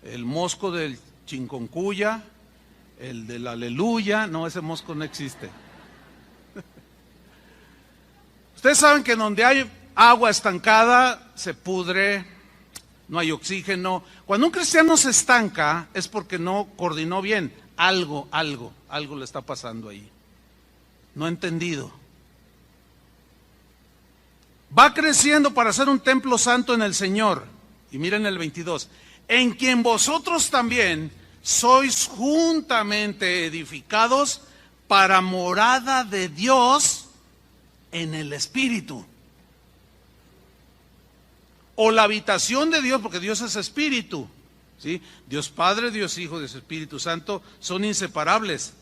El mosco del chinconcuya, el del aleluya, no, ese mosco no existe. Ustedes saben que donde hay agua estancada se pudre, no hay oxígeno. Cuando un cristiano se estanca es porque no coordinó bien. Algo le está pasando ahí. No ha entendido. Va creciendo para ser un templo santo en el Señor. Y miren el 22. En quien vosotros también sois juntamente edificados para morada de Dios en el Espíritu. O la habitación de Dios, porque Dios es Espíritu, ¿sí? Dios Padre, Dios Hijo, Dios Espíritu Santo son inseparables.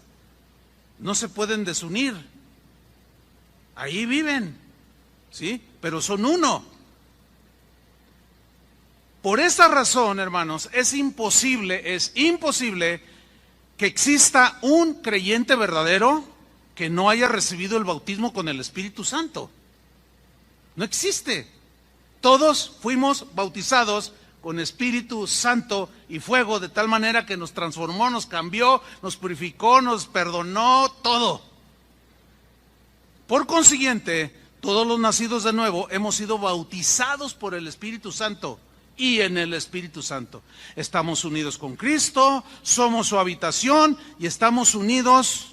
No se pueden desunir. Ahí viven, ¿sí? Pero son uno. Por esta razón, hermanos, es imposible que exista un creyente verdadero que no haya recibido el bautismo con el Espíritu Santo. No existe. Todos fuimos bautizados con Espíritu Santo y fuego, de tal manera que nos transformó, nos cambió, nos purificó, nos perdonó, todo. Por consiguiente, todos los nacidos de nuevo hemos sido bautizados por el Espíritu Santo. Y en el Espíritu Santo estamos unidos con Cristo, somos su habitación y estamos unidos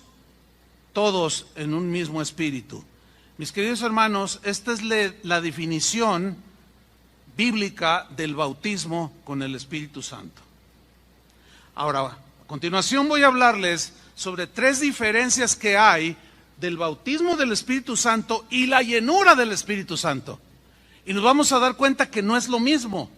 todos en un mismo espíritu. Mis queridos hermanos, esta es la definición bíblica del bautismo con el Espíritu Santo. Ahora, a continuación voy a hablarles sobre 3 diferencias que hay del bautismo del Espíritu Santo y la llenura del Espíritu Santo. Y nos vamos a dar cuenta que no es lo mismo.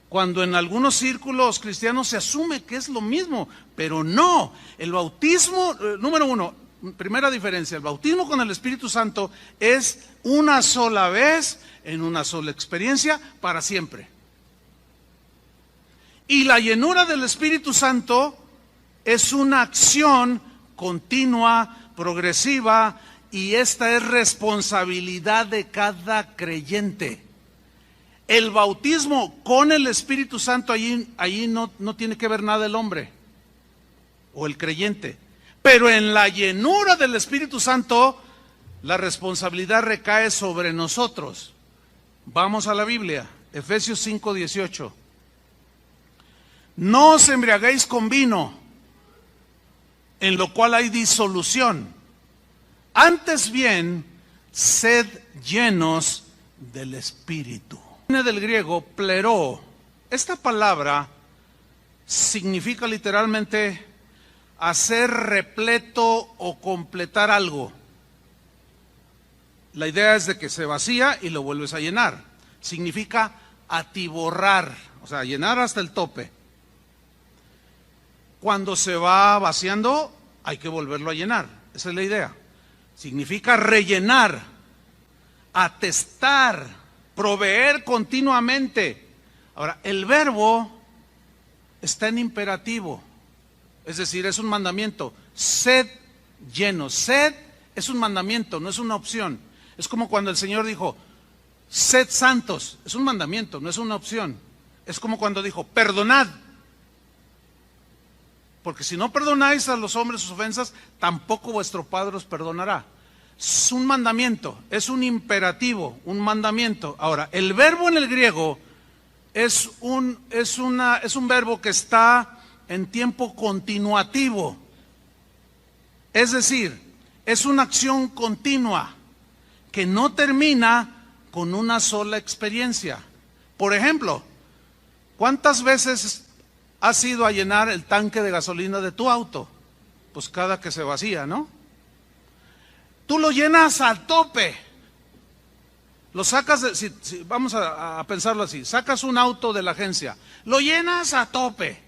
Cuando en algunos círculos cristianos se asume que es lo mismo, pero no. El bautismo, número 1, primera diferencia, el bautismo con el Espíritu Santo es una sola vez, en una sola experiencia, para siempre. Y la llenura del Espíritu Santo es una acción continua, progresiva y esta es responsabilidad de cada creyente. El bautismo con el Espíritu Santo, allí no tiene que ver nada el hombre o el creyente. Pero en la llenura del Espíritu Santo, la responsabilidad recae sobre nosotros. Vamos a la Biblia, Efesios 5:18. No os embriaguéis con vino, en lo cual hay disolución. Antes bien, sed llenos del Espíritu. Viene del griego pleró. Esta palabra significa literalmente hacer repleto o completar algo. La idea es de que se vacía y lo vuelves a llenar. Significa atiborrar, o sea, llenar hasta el tope. Cuando se va vaciando, hay que volverlo a llenar. Esa es la idea. Significa rellenar, atestar, proveer continuamente. Ahora, el verbo está en imperativo, es decir, es un mandamiento. Sed llenos. Sed es un mandamiento, no es una opción. Es como cuando el Señor dijo, sed santos. Es un mandamiento, no es una opción. Es como cuando dijo, perdonad. Porque si no perdonáis a los hombres sus ofensas, tampoco vuestro Padre os perdonará. Es un mandamiento, es un imperativo, un mandamiento. Ahora, el verbo en el griego es un verbo que está en tiempo continuativo. Es decir, es una acción continua que no termina con una sola experiencia. Por ejemplo, ¿cuántas veces has ido a llenar el tanque de gasolina de tu auto? Pues cada que se vacía, ¿no? Tú lo llenas al tope. Lo sacas, vamos a pensarlo así, sacas un auto de la agencia, lo llenas a tope.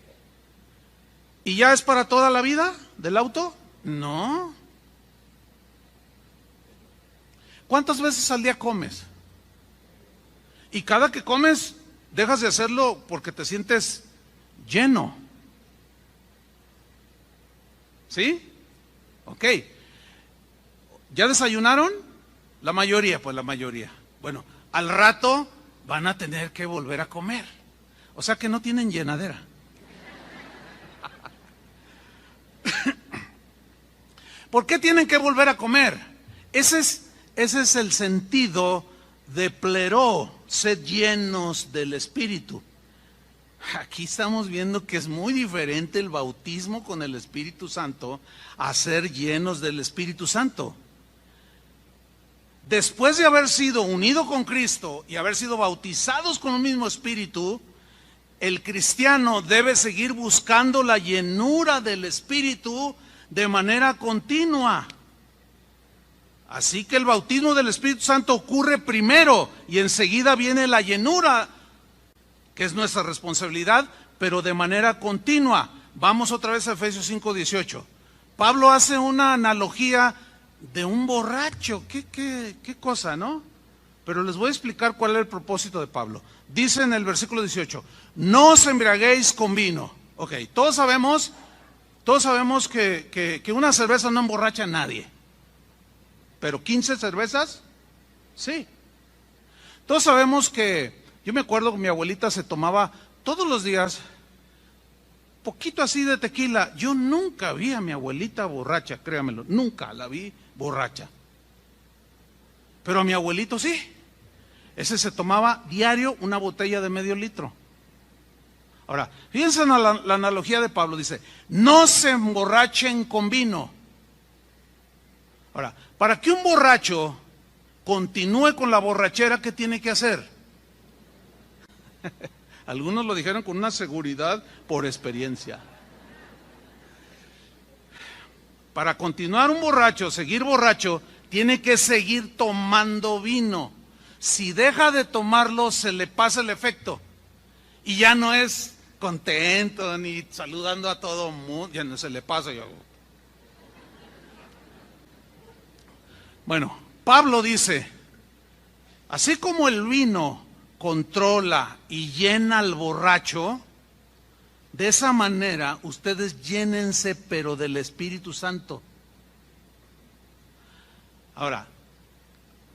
¿Y ya es para toda la vida del auto? No. ¿Cuántas veces al día comes? Y cada que comes, dejas de hacerlo porque te sientes lleno. ¿Sí? Ok. ¿Ya desayunaron? La mayoría, pues la mayoría. Bueno, al rato van a tener que volver a comer. O sea que no tienen llenadera. ¿Por qué tienen que volver a comer? Ese es el sentido de pleró, sed llenos del Espíritu. Aquí estamos viendo que es muy diferente el bautismo con el Espíritu Santo a ser llenos del Espíritu Santo. Después de haber sido unido con Cristo y haber sido bautizados con el mismo Espíritu, el cristiano debe seguir buscando la llenura del Espíritu de manera continua. Así que el bautismo del Espíritu Santo ocurre primero y enseguida viene la llenura, que es nuestra responsabilidad, pero de manera continua. Vamos otra vez a Efesios 5:18. Pablo hace una analogía de un borracho. ¿Qué cosa, no? Pero les voy a explicar cuál es el propósito de Pablo. Dice en el versículo 18, no os embriaguéis con vino. Ok, todos sabemos que una cerveza no emborracha a nadie. Pero 15 cervezas, sí. Todos sabemos que, yo me acuerdo que mi abuelita se tomaba todos los días poquito así de tequila. Yo nunca vi a mi abuelita borracha, créamelo, nunca la vi borracha. Pero a mi abuelito sí. Ese se tomaba diario una botella de medio litro. Ahora, fíjense en la analogía de Pablo, dice, no se emborrachen con vino. Ahora, para que un borracho continúe con la borrachera, ¿qué tiene que hacer? Algunos lo dijeron con una seguridad por experiencia. Para continuar un borracho, seguir borracho, tiene que seguir tomando vino. Si deja de tomarlo, se le pasa el efecto. Y ya no es contento ni saludando a todo mundo, ya no se le pasa. Bueno, Pablo dice, así como el vino controla y llena al borracho, de esa manera ustedes llénense pero del Espíritu Santo. Ahora,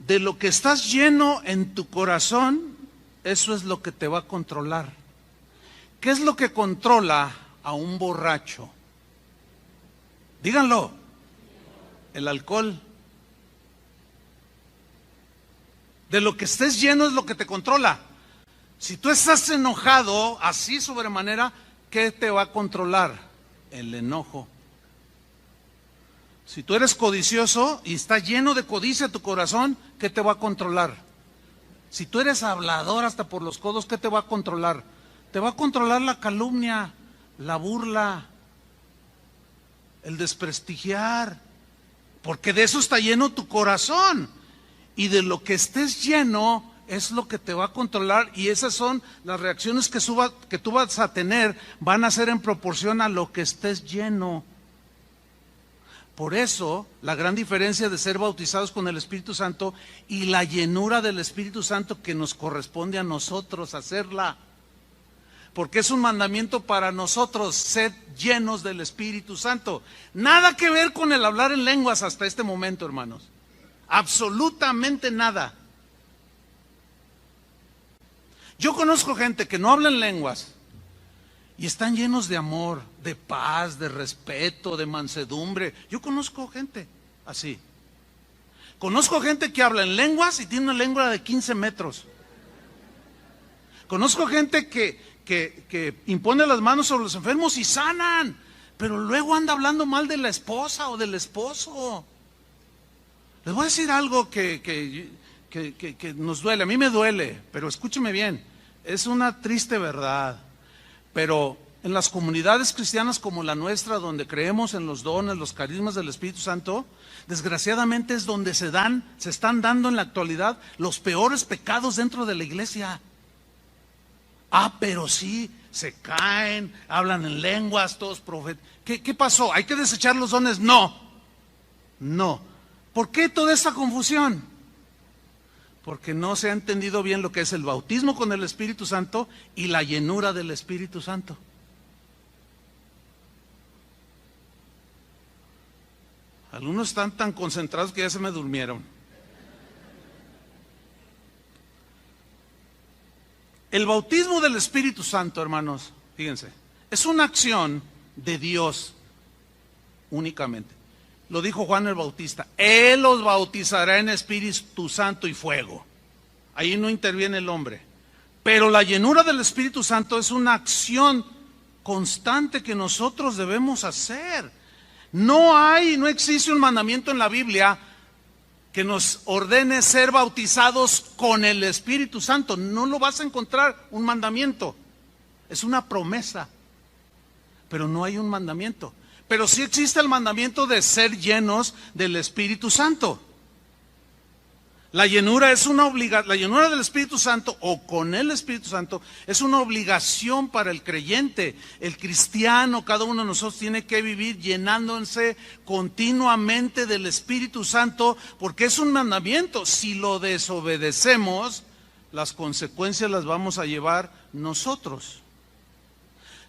de lo que estás lleno en tu corazón, eso es lo que te va a controlar. ¿Qué es lo que controla a un borracho? Díganlo. El alcohol. De lo que estés lleno es lo que te controla. Si tú estás enojado, así sobremanera, ¿qué te va a controlar? El enojo. Si tú eres codicioso y está lleno de codicia tu corazón, ¿qué te va a controlar? Si tú eres hablador hasta por los codos, ¿qué te va a controlar? Te va a controlar la calumnia, la burla, el desprestigiar, porque de eso está lleno tu corazón. Y de lo que estés lleno es lo que te va a controlar, y esas son las reacciones que tú vas a tener, van a ser en proporción a lo que estés lleno. Por eso, la gran diferencia de ser bautizados con el Espíritu Santo y la llenura del Espíritu Santo que nos corresponde a nosotros hacerla. Porque es un mandamiento para nosotros, sed llenos del Espíritu Santo. Nada que ver con el hablar en lenguas hasta este momento, hermanos. Absolutamente nada. Yo conozco gente que no habla en lenguas y están llenos de amor, de paz, de respeto, de mansedumbre. Yo conozco gente así. Conozco gente que habla en lenguas y tiene una lengua de 15 metros. Conozco gente que impone las manos sobre los enfermos y sanan, pero luego anda hablando mal de la esposa o del esposo. Les voy a decir algo que nos duele, a mí me duele, pero escúcheme bien, es una triste verdad. Pero en las comunidades cristianas como la nuestra, donde creemos en los dones, los carismas del Espíritu Santo, desgraciadamente es donde se están dando en la actualidad los peores pecados dentro de la iglesia. Pero sí, se caen, hablan en lenguas, todos profetas. ¿Qué pasó? ¿Hay que desechar los dones? No. ¿Por qué toda esta confusión? Porque no se ha entendido bien lo que es el bautismo con el Espíritu Santo y la llenura del Espíritu Santo. Algunos están tan concentrados que ya se me durmieron. El bautismo del Espíritu Santo, hermanos, fíjense, es una acción de Dios únicamente. Lo dijo Juan el Bautista, Él los bautizará en Espíritu Santo y fuego. Ahí no interviene el hombre. Pero la llenura del Espíritu Santo es una acción constante que nosotros debemos hacer. No existe un mandamiento en la Biblia que nos ordene ser bautizados con el Espíritu Santo. No lo vas a encontrar un mandamiento. Es una promesa, pero no hay un mandamiento. Pero sí existe el mandamiento de ser llenos del Espíritu Santo. La llenura del Espíritu Santo o con el Espíritu Santo es una obligación para el creyente. El cristiano, cada uno de nosotros tiene que vivir llenándose continuamente del Espíritu Santo, porque es un mandamiento. Si lo desobedecemos, las consecuencias las vamos a llevar nosotros.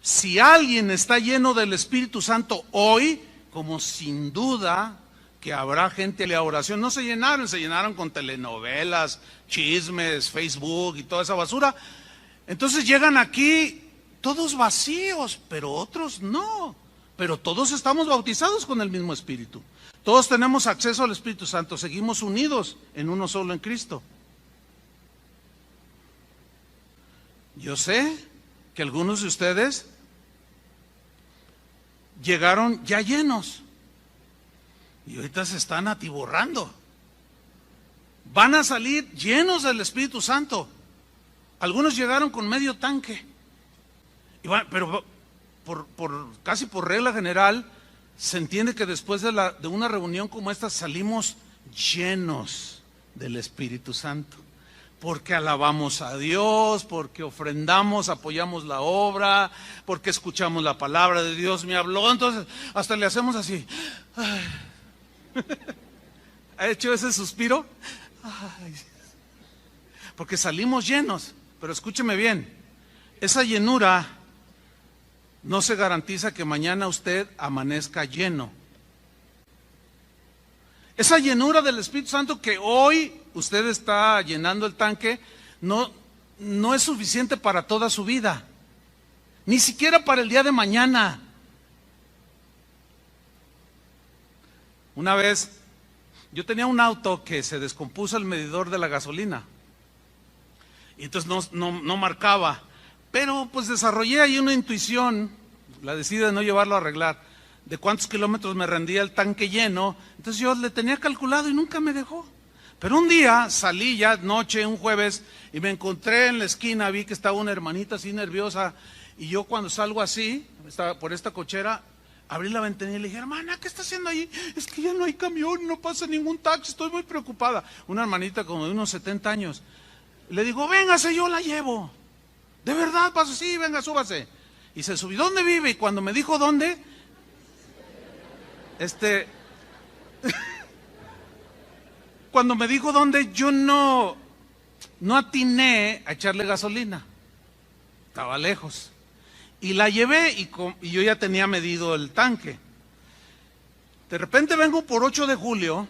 Si alguien está lleno del Espíritu Santo hoy, como sin duda que habrá gente de la oración, no se llenaron con telenovelas, chismes, Facebook y toda esa basura. Entonces llegan aquí todos vacíos, pero otros no. Pero todos estamos bautizados con el mismo Espíritu. Todos tenemos acceso al Espíritu Santo, seguimos unidos en uno solo en Cristo. Yo sé que algunos de ustedes llegaron ya llenos y ahorita se están atiborrando. Van a salir llenos del Espíritu Santo. Algunos llegaron con medio tanque, pero casi por regla general se entiende que después de una reunión como esta salimos llenos del Espíritu Santo. Porque alabamos a Dios, porque ofrendamos, apoyamos la obra, porque escuchamos la palabra de Dios, me habló, entonces hasta le hacemos así. ¿Ha hecho ese suspiro? Porque salimos llenos, pero escúcheme bien, esa llenura no se garantiza que mañana usted amanezca lleno. Esa llenura del Espíritu Santo que hoy usted está llenando el tanque, no es suficiente para toda su vida, ni siquiera para el día de mañana. Una vez, yo tenía un auto que se descompuso el medidor de la gasolina, y entonces no marcaba, pero pues desarrollé ahí una intuición, la decidí de no llevarlo a arreglar, de cuántos kilómetros me rendía el tanque lleno. Entonces yo le tenía calculado y nunca me dejó. Pero un día salí ya noche, un jueves, y me encontré en la esquina, vi que estaba una hermanita así nerviosa, y yo cuando salgo así, por esta cochera, abrí la ventanilla y le dije: hermana, ¿qué está haciendo ahí? Es que ya no hay camión, no pasa ningún taxi, estoy muy preocupada. Una hermanita como de unos 70 años. Le digo: véngase, yo la llevo. ¿De verdad pasa? Sí, venga, súbase. Y se subió. ¿Dónde vive? Y cuando me dijo dónde, cuando me dijo dónde, yo no atiné a echarle gasolina. Estaba lejos. Y la llevé y yo ya tenía medido el tanque. De repente vengo por 8 de julio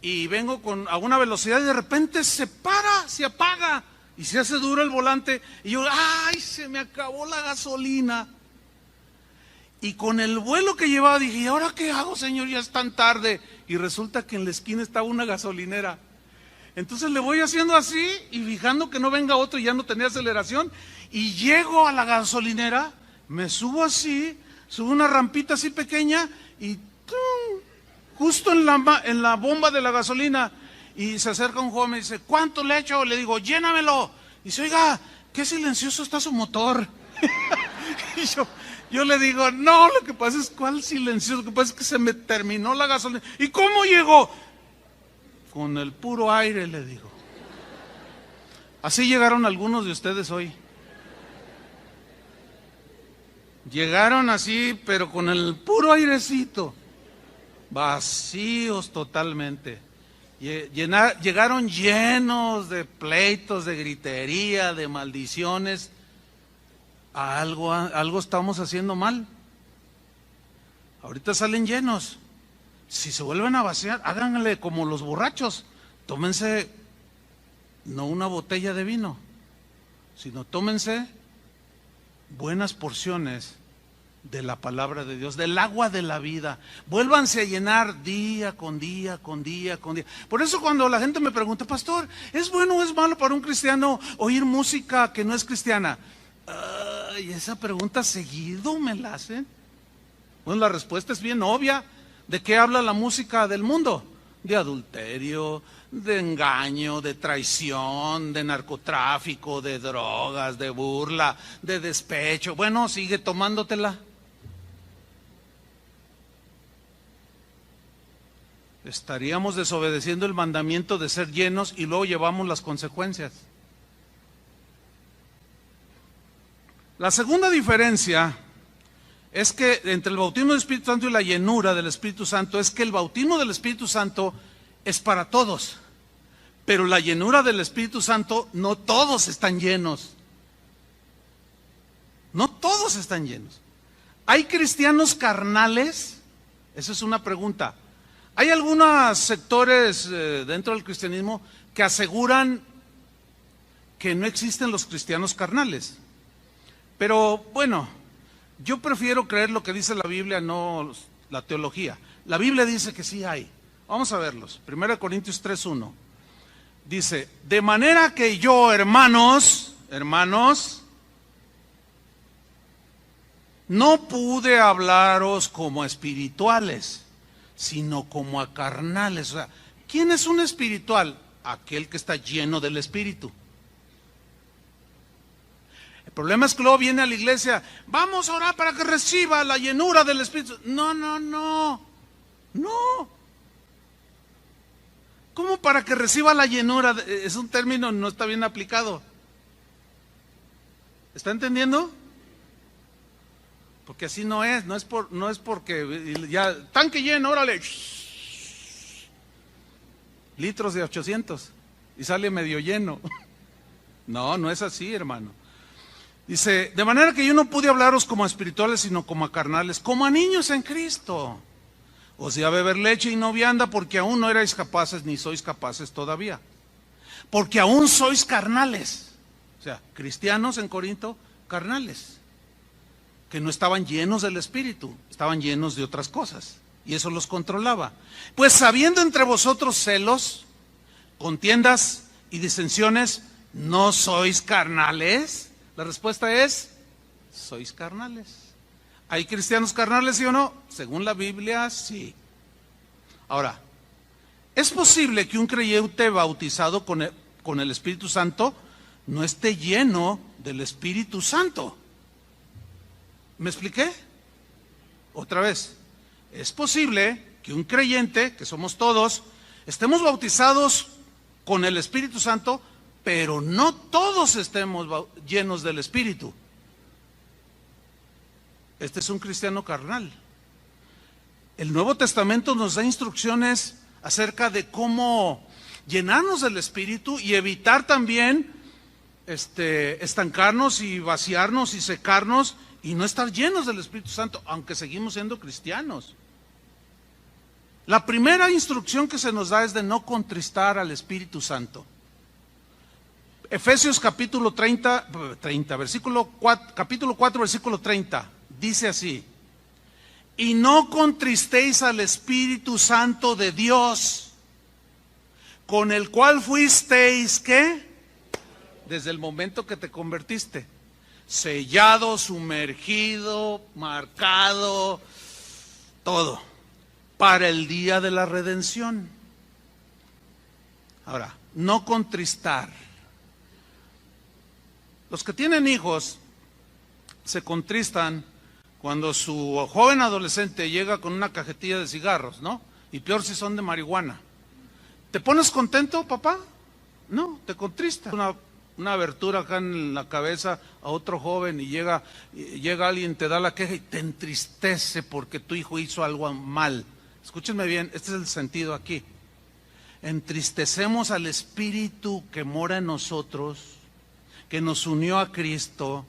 y vengo a una velocidad y de repente se para, se apaga y se hace duro el volante. Y yo, ¡ay, se me acabó la gasolina! Y con el vuelo que llevaba dije: ¿y ahora qué hago, señor? Ya es tan tarde. Y resulta que en la esquina estaba una gasolinera. Entonces le voy haciendo así y fijando que no venga otro, y ya no tenía aceleración. Y llego a la gasolinera, me subo así, subo una rampita así pequeña y ¡tum!, justo en la bomba de la gasolina. Y se acerca un joven y me dice: ¿cuánto le echo? Le digo: llénamelo. Y dice: oiga, qué silencioso está su motor. Y yo le digo: no, lo que pasa es, ¿cuál silencioso? Lo que pasa es que se me terminó la gasolina. ¿Y cómo llegó? Con el puro aire, le digo. Así llegaron algunos de ustedes hoy. Llegaron así, pero con el puro airecito. Vacíos totalmente. Llegaron llenos de pleitos, de gritería, de maldiciones. Algo estamos haciendo mal. Ahorita salen llenos. Si se vuelven a vaciar, háganle como los borrachos. Tómense no una botella de vino, sino tómense buenas porciones de la palabra de Dios, del agua de la vida. Vuélvanse a llenar día con día, con día, con día. Por eso cuando la gente me pregunta: pastor, ¿es bueno o es malo para un cristiano oír música que no es cristiana? Y esa pregunta seguido me la hacen. Bueno, la respuesta es bien obvia. ¿De qué habla la música del mundo? De adulterio, de engaño, de traición, de narcotráfico, de drogas, de burla, de despecho. Bueno, sigue tomándotela. Estaríamos desobedeciendo el mandamiento de ser llenos y luego llevamos las consecuencias. La segunda diferencia es que entre el bautismo del Espíritu Santo y la llenura del Espíritu Santo es que el bautismo del Espíritu Santo es para todos, pero la llenura del Espíritu Santo no todos están llenos. No todos están llenos. ¿Hay cristianos carnales? Esa es una pregunta. Hay algunos sectores dentro del cristianismo que aseguran que no existen los cristianos carnales. Pero bueno, yo prefiero creer lo que dice la Biblia, no la teología. La Biblia dice que sí hay. Vamos a verlos. 1 Corintios 3:1. Dice: de manera que yo, hermanos, no pude hablaros como a espirituales, sino como a carnales. O sea, ¿quién es un espiritual? Aquel que está lleno del Espíritu. El problema es que luego viene a la iglesia: vamos a orar para que reciba la llenura del Espíritu. No. ¿Cómo para que reciba la llenura? Es un término, no está bien aplicado. ¿Está entendiendo? Porque así no es porque ya, tanque lleno, órale, litros de 800 y sale medio lleno. No es así, hermano. Dice: de manera que yo no pude hablaros como a espirituales, sino como a carnales, como a niños en Cristo. Os di a beber leche y no vianda, porque aún no erais capaces, ni sois capaces todavía. Porque aún sois carnales. O sea, cristianos en Corinto, carnales, que no estaban llenos del Espíritu, estaban llenos de otras cosas, y eso los controlaba. Pues habiendo entre vosotros celos, contiendas y disensiones, ¿no sois carnales? La respuesta es, sois carnales. ¿Hay cristianos carnales, sí o no? Según la Biblia, sí. Ahora, ¿es posible que un creyente bautizado con el Espíritu Santo no esté lleno del Espíritu Santo? ¿Me expliqué? Otra vez, es posible que un creyente, que somos todos, estemos bautizados con el Espíritu Santo, pero no todos estemos llenos del Espíritu. Este es un cristiano carnal. El Nuevo Testamento nos da instrucciones acerca de cómo llenarnos del Espíritu y evitar también estancarnos y vaciarnos y secarnos y no estar llenos del Espíritu Santo, aunque seguimos siendo cristianos. La primera instrucción que se nos da es de no contristar al Espíritu Santo. Efesios capítulo 4, versículo 30, dice así: y no contristéis al Espíritu Santo de Dios, con el cual fuisteis, ¿qué? Desde el momento que te convertiste, sellado, sumergido, marcado, todo, para el día de la redención. Ahora, no contristar. Los que tienen hijos se contristan cuando su joven adolescente llega con una cajetilla de cigarros, ¿no? Y peor si son de marihuana. ¿Te pones contento, papá? No, te contrista. Una abertura acá en la cabeza a otro joven y llega alguien, te da la queja y te entristece porque tu hijo hizo algo mal. Escúchenme bien, este es el sentido aquí. Entristecemos al Espíritu que mora en nosotros, que nos unió a Cristo,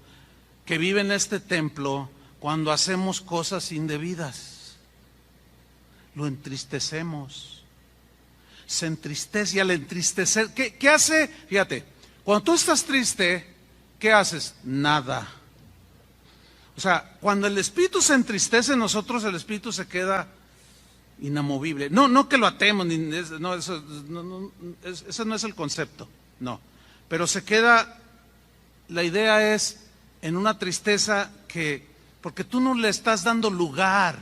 que vive en este templo, cuando hacemos cosas indebidas. Lo entristecemos. Se entristece, y al entristecer, ¿qué hace? Fíjate, cuando tú estás triste, ¿qué haces? Nada. O sea, cuando el Espíritu se entristece en nosotros, el Espíritu se queda inamovible. No que lo atemos, ese no es el concepto, no. Pero se queda, la idea es en una tristeza porque tú no le estás dando lugar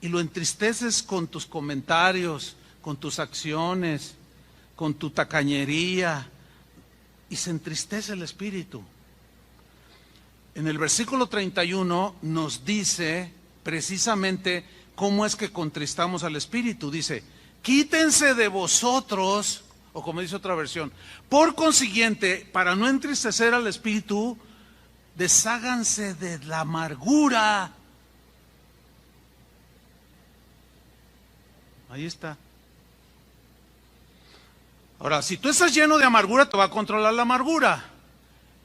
y lo entristeces con tus comentarios, con tus acciones, con tu tacañería, y se entristece el Espíritu. En el versículo 31 nos dice precisamente cómo es que contristamos al Espíritu. Dice, quítense de vosotros, o como dice otra versión, por consiguiente, para no entristecer al Espíritu, desháganse de la amargura. Ahí está. Ahora, si tú estás lleno de amargura, te va a controlar la amargura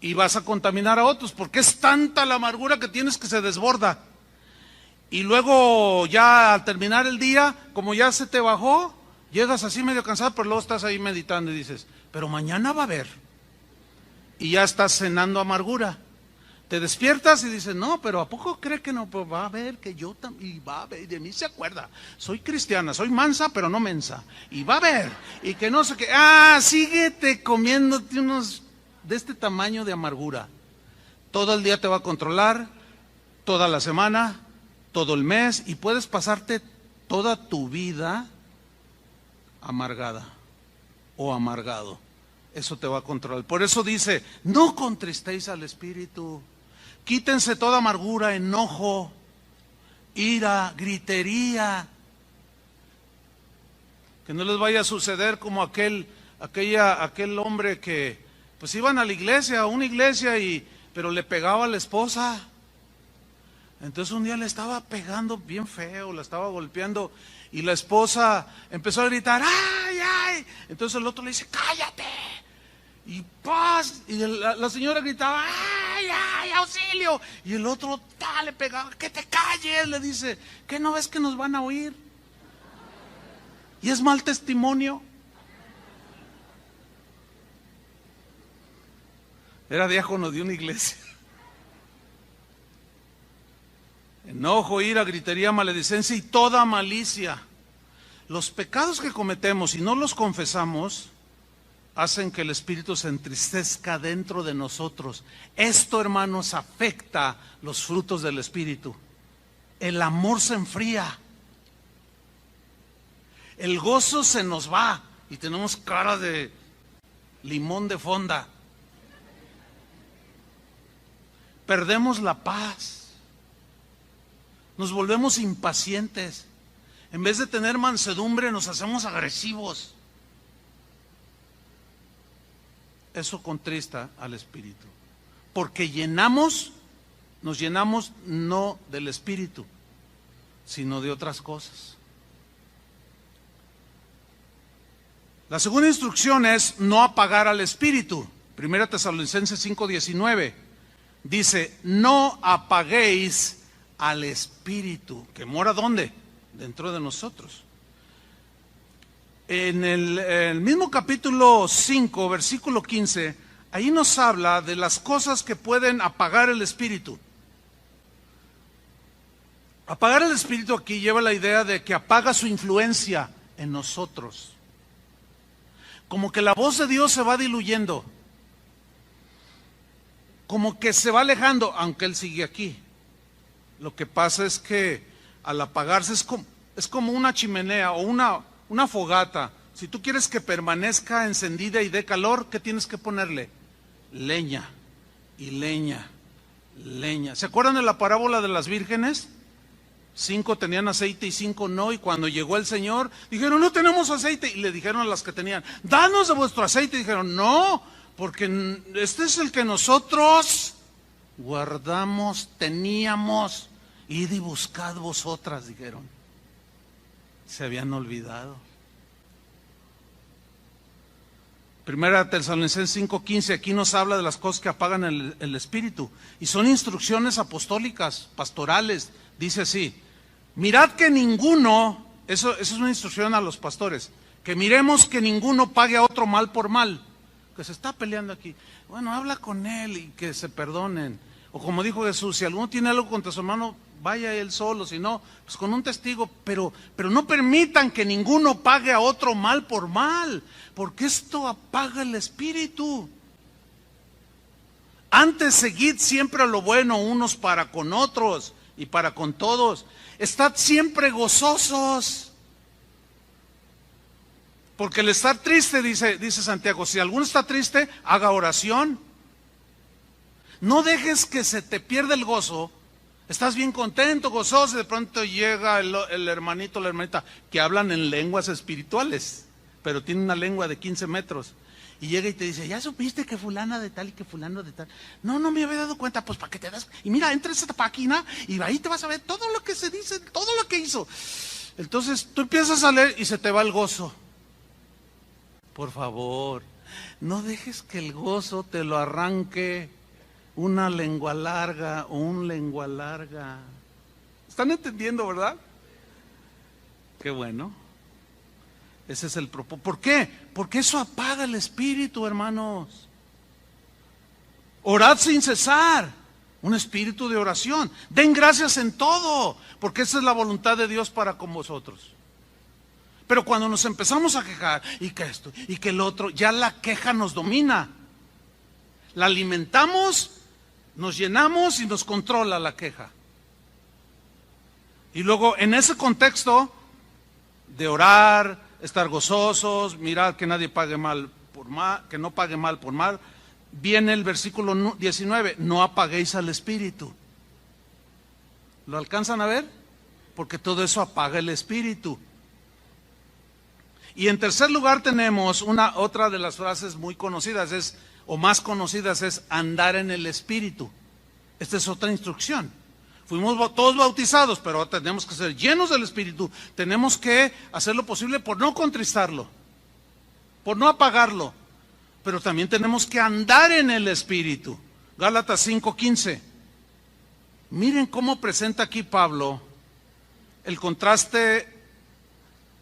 y vas a contaminar a otros, porque es tanta la amargura que tienes que se desborda. Y luego ya al terminar el día, como ya se te bajó, llegas así medio cansado, pero luego estás ahí meditando y dices, pero mañana va a haber. Y ya estás cenando amargura. Te despiertas y dices, no, pero ¿a poco cree que no? Pues va a ver que yo también, y va a ver, de mí se acuerda. Soy cristiana, soy mansa, pero no mensa. Y va a ver, y que no sé qué. Síguete comiéndote unos de este tamaño de amargura. Todo el día te va a controlar, toda la semana, todo el mes, y puedes pasarte toda tu vida amargada o amargado. Eso te va a controlar. Por eso dice, no contristéis al Espíritu. Quítense toda amargura, enojo, ira, gritería. Que no les vaya a suceder como aquel hombre que pues iban a la iglesia, a una iglesia, pero le pegaba a la esposa. Entonces un día le estaba pegando bien feo, la estaba golpeando, y la esposa empezó a gritar, ¡ay, ay! Entonces el otro le dice, ¡cállate! Y paz, y la señora gritaba, ¡ay! ay, ay, auxilio. Y el otro le pegaba, que te calles, le dice, ¿qué no ves que nos van a oír? Y es mal testimonio. Era diácono de una iglesia. Enojo, ira, gritería, maledicencia y toda malicia. Los pecados que cometemos y no los confesamos hacen que el Espíritu se entristezca dentro de nosotros. Esto, hermanos, afecta los frutos del Espíritu. El amor se enfría. El gozo se nos va y tenemos cara de limón de fonda. Perdemos la paz. Nos volvemos impacientes. En vez de tener mansedumbre, nos hacemos agresivos. Eso contrista al Espíritu. Porque nos llenamos no del Espíritu, sino de otras cosas. La segunda instrucción es no apagar al Espíritu. 1 Tesalonicenses 5:19 dice, no apaguéis al Espíritu, que mora ¿dónde? Dentro de nosotros. En el mismo capítulo 5, versículo 15, ahí nos habla de las cosas que pueden apagar el Espíritu. Apagar el Espíritu aquí lleva la idea de que apaga su influencia en nosotros. Como que la voz de Dios se va diluyendo. Como que se va alejando, aunque Él sigue aquí. Lo que pasa es que al apagarse es como una chimenea o una fogata. Si tú quieres que permanezca encendida y dé calor, ¿qué tienes que ponerle? Leña y leña, leña. ¿Se acuerdan de la parábola de las vírgenes? 5 tenían aceite y 5 no, y cuando llegó el Señor, dijeron, no tenemos aceite, y le dijeron a las que tenían, danos de vuestro aceite, y dijeron, no, porque este es el que nosotros guardamos, teníamos, id y buscad vosotras, dijeron. Se habían olvidado. 1 Tesalonicenses 5:15, aquí nos habla de las cosas que apagan el Espíritu, y son instrucciones apostólicas, pastorales, dice así, mirad que ninguno, eso es una instrucción a los pastores, que miremos que ninguno pague a otro mal por mal, que se está peleando aquí, bueno, habla con él y que se perdonen, o como dijo Jesús, si alguno tiene algo contra su hermano, vaya él solo, si no, pues con un testigo, pero no permitan que ninguno pague a otro mal por mal, porque esto apaga el Espíritu. Antes seguid siempre lo bueno unos para con otros y para con todos. Estad siempre gozosos. Porque el estar triste, dice Santiago, si alguno está triste, haga oración. No dejes que se te pierda el gozo. Estás bien contento, gozoso, y de pronto llega el hermanito o la hermanita que hablan en lenguas espirituales, pero tiene una lengua de 15 metros. Y llega y te dice, ¿ya supiste que fulana de tal y que fulano de tal? No me había dado cuenta, pues para que te das. Y mira, entra a esta página y ahí te vas a ver todo lo que se dice, todo lo que hizo. Entonces tú empiezas a leer y se te va el gozo. Por favor, no dejes que el gozo te lo arranque una lengua larga o un lengua larga. ¿Están entendiendo, verdad? Qué bueno. Ese es el propósito. ¿Por qué? Porque eso apaga el espíritu, hermanos. Orad sin cesar. Un espíritu de oración. Den gracias en todo, porque esa es la voluntad de Dios para con vosotros. Pero cuando nos empezamos a quejar, y que esto, y que el otro, ya la queja nos domina. La alimentamos, nos llenamos y nos controla la queja. Y luego en ese contexto de orar, estar gozosos, mirar que nadie pague mal por mal, que no pague mal por mal, viene el versículo 19, no apaguéis al espíritu. ¿Lo alcanzan a ver? Porque todo eso apaga el espíritu. Y en tercer lugar tenemos otra de las frases muy conocidas, o más conocidas, es andar en el espíritu. Esta es otra instrucción. Fuimos todos bautizados, pero tenemos que ser llenos del Espíritu. Tenemos que hacer lo posible por no contristarlo, por no apagarlo. Pero también tenemos que andar en el Espíritu. Gálatas 5:15. Miren cómo presenta aquí Pablo el contraste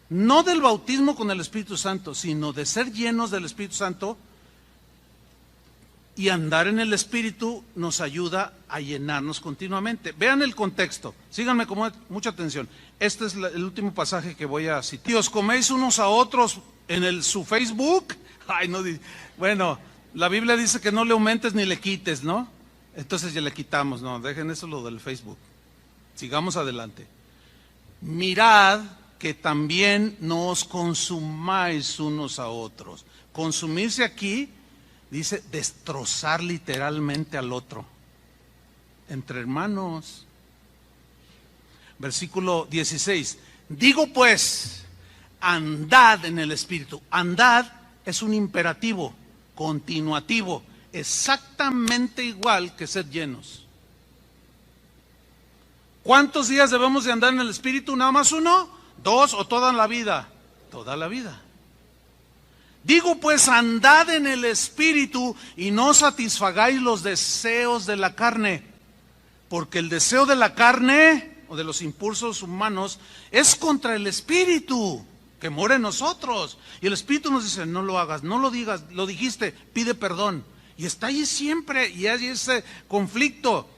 no del bautismo con el Espíritu Santo, sino de ser llenos del Espíritu Santo, y andar en el Espíritu nos ayuda a llenarnos continuamente. Vean el contexto, síganme con mucha atención. Este es el último pasaje que voy a citar. Si os coméis unos a otros en su Facebook, bueno, la Biblia dice que no le aumentes ni le quites, ¿no? Entonces ya le quitamos, no, dejen eso lo del Facebook. Sigamos adelante. Mirad que también no os consumáis unos a otros. Consumirse aquí dice destrozar literalmente al otro, entre hermanos. Versículo 16. Digo pues, andad en el Espíritu. Andad es un imperativo continuativo, exactamente igual que ser llenos. ¿Cuántos días debemos de andar en el Espíritu? ¿Nada más uno? ¿Dos o toda la vida? Toda la vida. Digo pues, andad en el Espíritu y no satisfagáis los deseos de la carne, porque el deseo de la carne o de los impulsos humanos es contra el Espíritu que mora en nosotros. Y el Espíritu nos dice, no lo hagas, no lo digas, lo dijiste, pide perdón. Y está ahí siempre, y hay ese conflicto.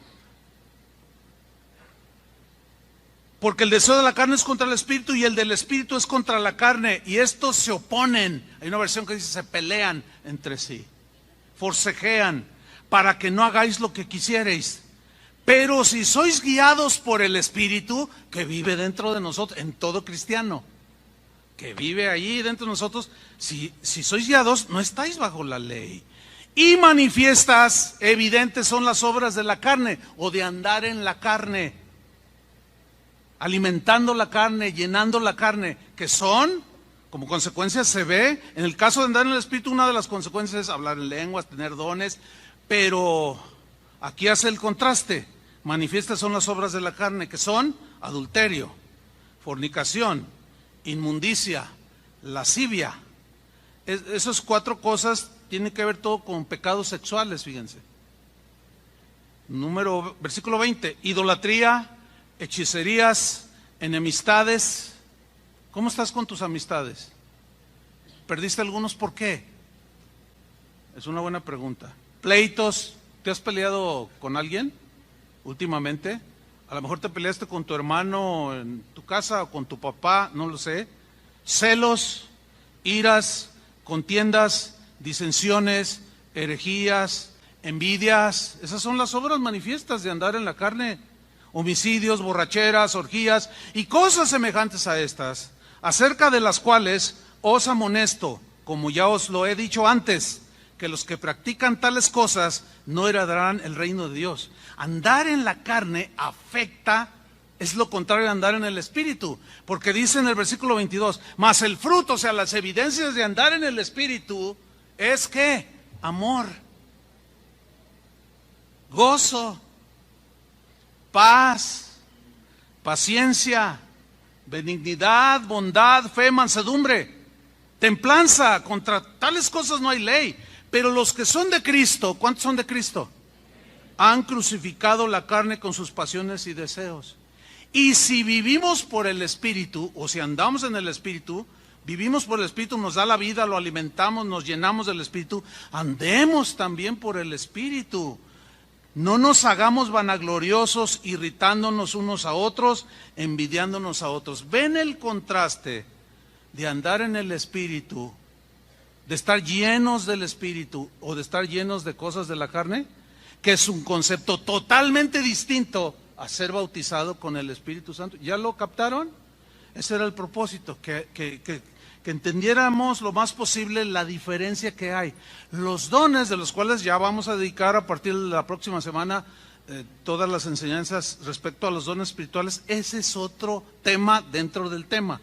Porque el deseo de la carne es contra el Espíritu y el del Espíritu es contra la carne. Y estos se oponen. Hay una versión que dice se pelean entre sí. Forcejean para que no hagáis lo que quisierais. Pero si sois guiados por el Espíritu que vive dentro de nosotros, en todo cristiano, que vive allí dentro de nosotros, si sois guiados, no estáis bajo la ley. Y manifiestas, evidentes son las obras de la carne o de andar en la carne, alimentando la carne, llenando la carne, que son, como consecuencia se ve, en el caso de andar en el Espíritu, una de las consecuencias es hablar en lenguas, tener dones, pero aquí hace el contraste. Manifiestas son las obras de la carne, que son adulterio, fornicación, inmundicia, lascivia. Esas cuatro cosas tienen que ver todo con pecados sexuales, fíjense. Versículo 20, idolatría, hechicerías, enemistades. ¿Cómo estás con tus amistades? ¿Perdiste algunos? ¿Por qué? Es una buena pregunta. Pleitos. ¿Te has peleado con alguien últimamente? A lo mejor te peleaste con tu hermano en tu casa o con tu papá, no lo sé. Celos, iras, contiendas, disensiones, herejías, envidias. Esas son las obras manifiestas de andar en la carne. Homicidios, borracheras, orgías y cosas semejantes a estas, acerca de las cuales os amonesto, como ya os lo he dicho antes, que los que practican tales cosas no heredarán el reino de Dios. Andar en la carne afecta, es lo contrario de andar en el Espíritu, porque dice en el versículo 22, mas el fruto, o sea, las evidencias de andar en el Espíritu, es que amor, gozo, paz, paciencia, benignidad, bondad, fe, mansedumbre, templanza. Contra tales cosas no hay ley. Pero los que son de Cristo, ¿cuántos son de Cristo? Han crucificado la carne con sus pasiones y deseos. Y si vivimos por el Espíritu, o si andamos en el Espíritu, vivimos por el Espíritu, nos da la vida, lo alimentamos, nos llenamos del Espíritu, andemos también por el Espíritu. No nos hagamos vanagloriosos, irritándonos unos a otros, envidiándonos a otros. ¿Ven el contraste de andar en el Espíritu, de estar llenos del Espíritu o de estar llenos de cosas de la carne? Que es un concepto totalmente distinto a ser bautizado con el Espíritu Santo. ¿Ya lo captaron? Ese era el propósito, que entendiéramos lo más posible la diferencia que hay. Los dones, de los cuales ya vamos a dedicar a partir de la próxima semana todas las enseñanzas respecto a los dones espirituales, ese es otro tema dentro del tema.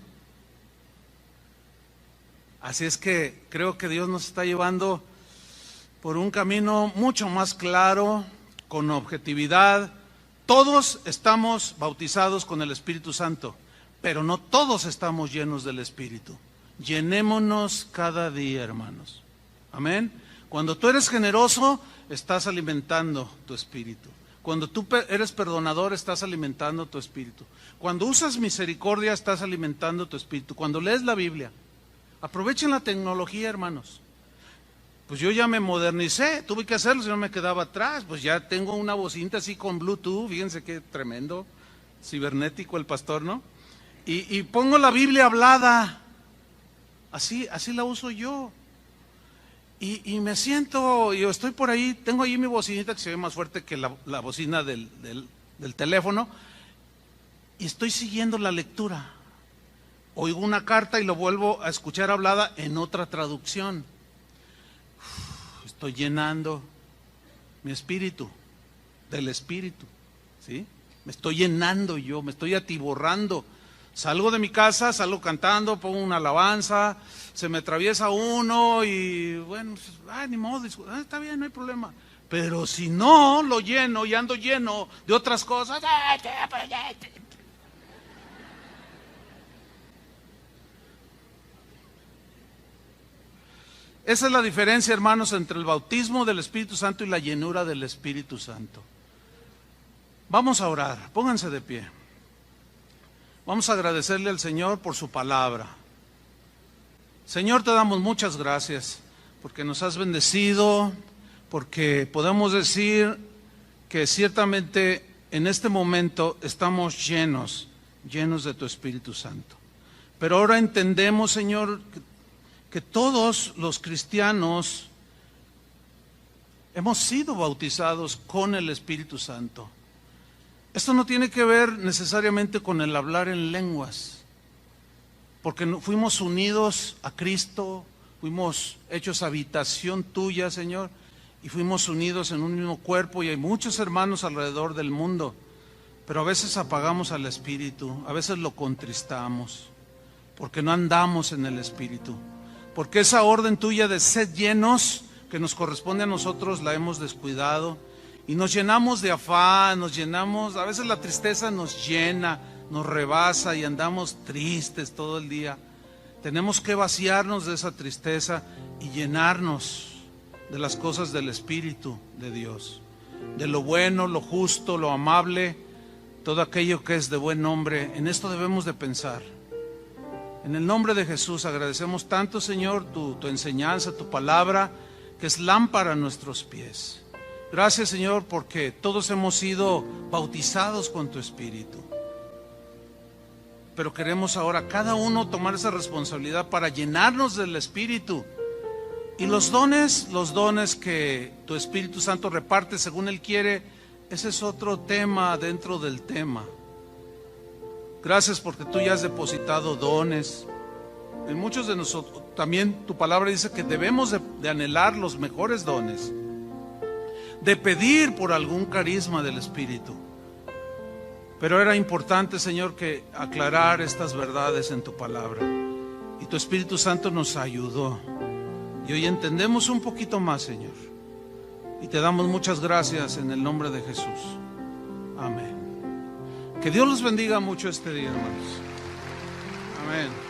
Así es que creo que Dios nos está llevando por un camino mucho más claro, con objetividad. Todos estamos bautizados con el Espíritu Santo, pero no todos estamos llenos del Espíritu. Llenémonos cada día, hermanos. Amén. Cuando tú eres generoso, estás alimentando tu espíritu. Cuando tú eres perdonador, estás alimentando tu espíritu. Cuando usas misericordia, estás alimentando tu espíritu. Cuando lees la Biblia, aprovechen la tecnología, hermanos. Pues yo ya me modernicé, tuve que hacerlo, si no me quedaba atrás. Pues ya tengo una bocinita así con Bluetooth, fíjense qué tremendo, cibernético el pastor, ¿no? Y pongo la Biblia hablada, así la uso yo. Y me siento, yo estoy por ahí, tengo ahí mi bocinita que se ve más fuerte que la bocina del teléfono, y estoy siguiendo la lectura. Oigo una carta y lo vuelvo a escuchar hablada en otra traducción. Estoy llenando mi espíritu, del espíritu, ¿sí? Me estoy llenando yo, me estoy atiborrando. Salgo de mi casa, salgo cantando, pongo una alabanza, se me atraviesa uno y bueno, ni modo, está bien, no hay problema. Pero si no lo lleno y ando lleno de otras cosas, esa es la diferencia, hermanos, entre el bautismo del Espíritu Santo y la llenura del Espíritu Santo. Vamos a orar, pónganse de pie. Vamos a agradecerle al Señor por su palabra. Señor, te damos muchas gracias porque nos has bendecido, porque podemos decir que ciertamente en este momento estamos llenos de tu Espíritu Santo. Pero ahora entendemos, Señor, que todos los cristianos hemos sido bautizados con el Espíritu Santo. Esto no tiene que ver necesariamente con el hablar en lenguas, porque fuimos unidos a Cristo, fuimos hechos habitación tuya, Señor, y fuimos unidos en un mismo cuerpo, y hay muchos hermanos alrededor del mundo, pero a veces apagamos al Espíritu, a veces lo contristamos, porque no andamos en el Espíritu, porque esa orden tuya de sed llenos, que nos corresponde a nosotros, la hemos descuidado, y nos llenamos de afán, a veces la tristeza nos llena, nos rebasa y andamos tristes todo el día. Tenemos que vaciarnos de esa tristeza y llenarnos de las cosas del Espíritu de Dios, de lo bueno, lo justo, lo amable, todo aquello que es de buen nombre. En esto debemos de pensar. En el nombre de Jesús agradecemos tanto, Señor, tu enseñanza, tu palabra, que es lámpara a nuestros pies. Gracias, Señor, porque todos hemos sido bautizados con tu Espíritu. Pero queremos ahora cada uno tomar esa responsabilidad para llenarnos del Espíritu. Y los dones que tu Espíritu Santo reparte según Él quiere, ese es otro tema dentro del tema. Gracias porque tú ya has depositado dones. En muchos de nosotros, también tu palabra dice que debemos de anhelar los mejores dones, de pedir por algún carisma del Espíritu. Pero era importante, Señor, que aclarar estas verdades en tu palabra. Y tu Espíritu Santo nos ayudó. Y hoy entendemos un poquito más, Señor. Y te damos muchas gracias en el nombre de Jesús. Amén. Que Dios los bendiga mucho este día, hermanos. Amén.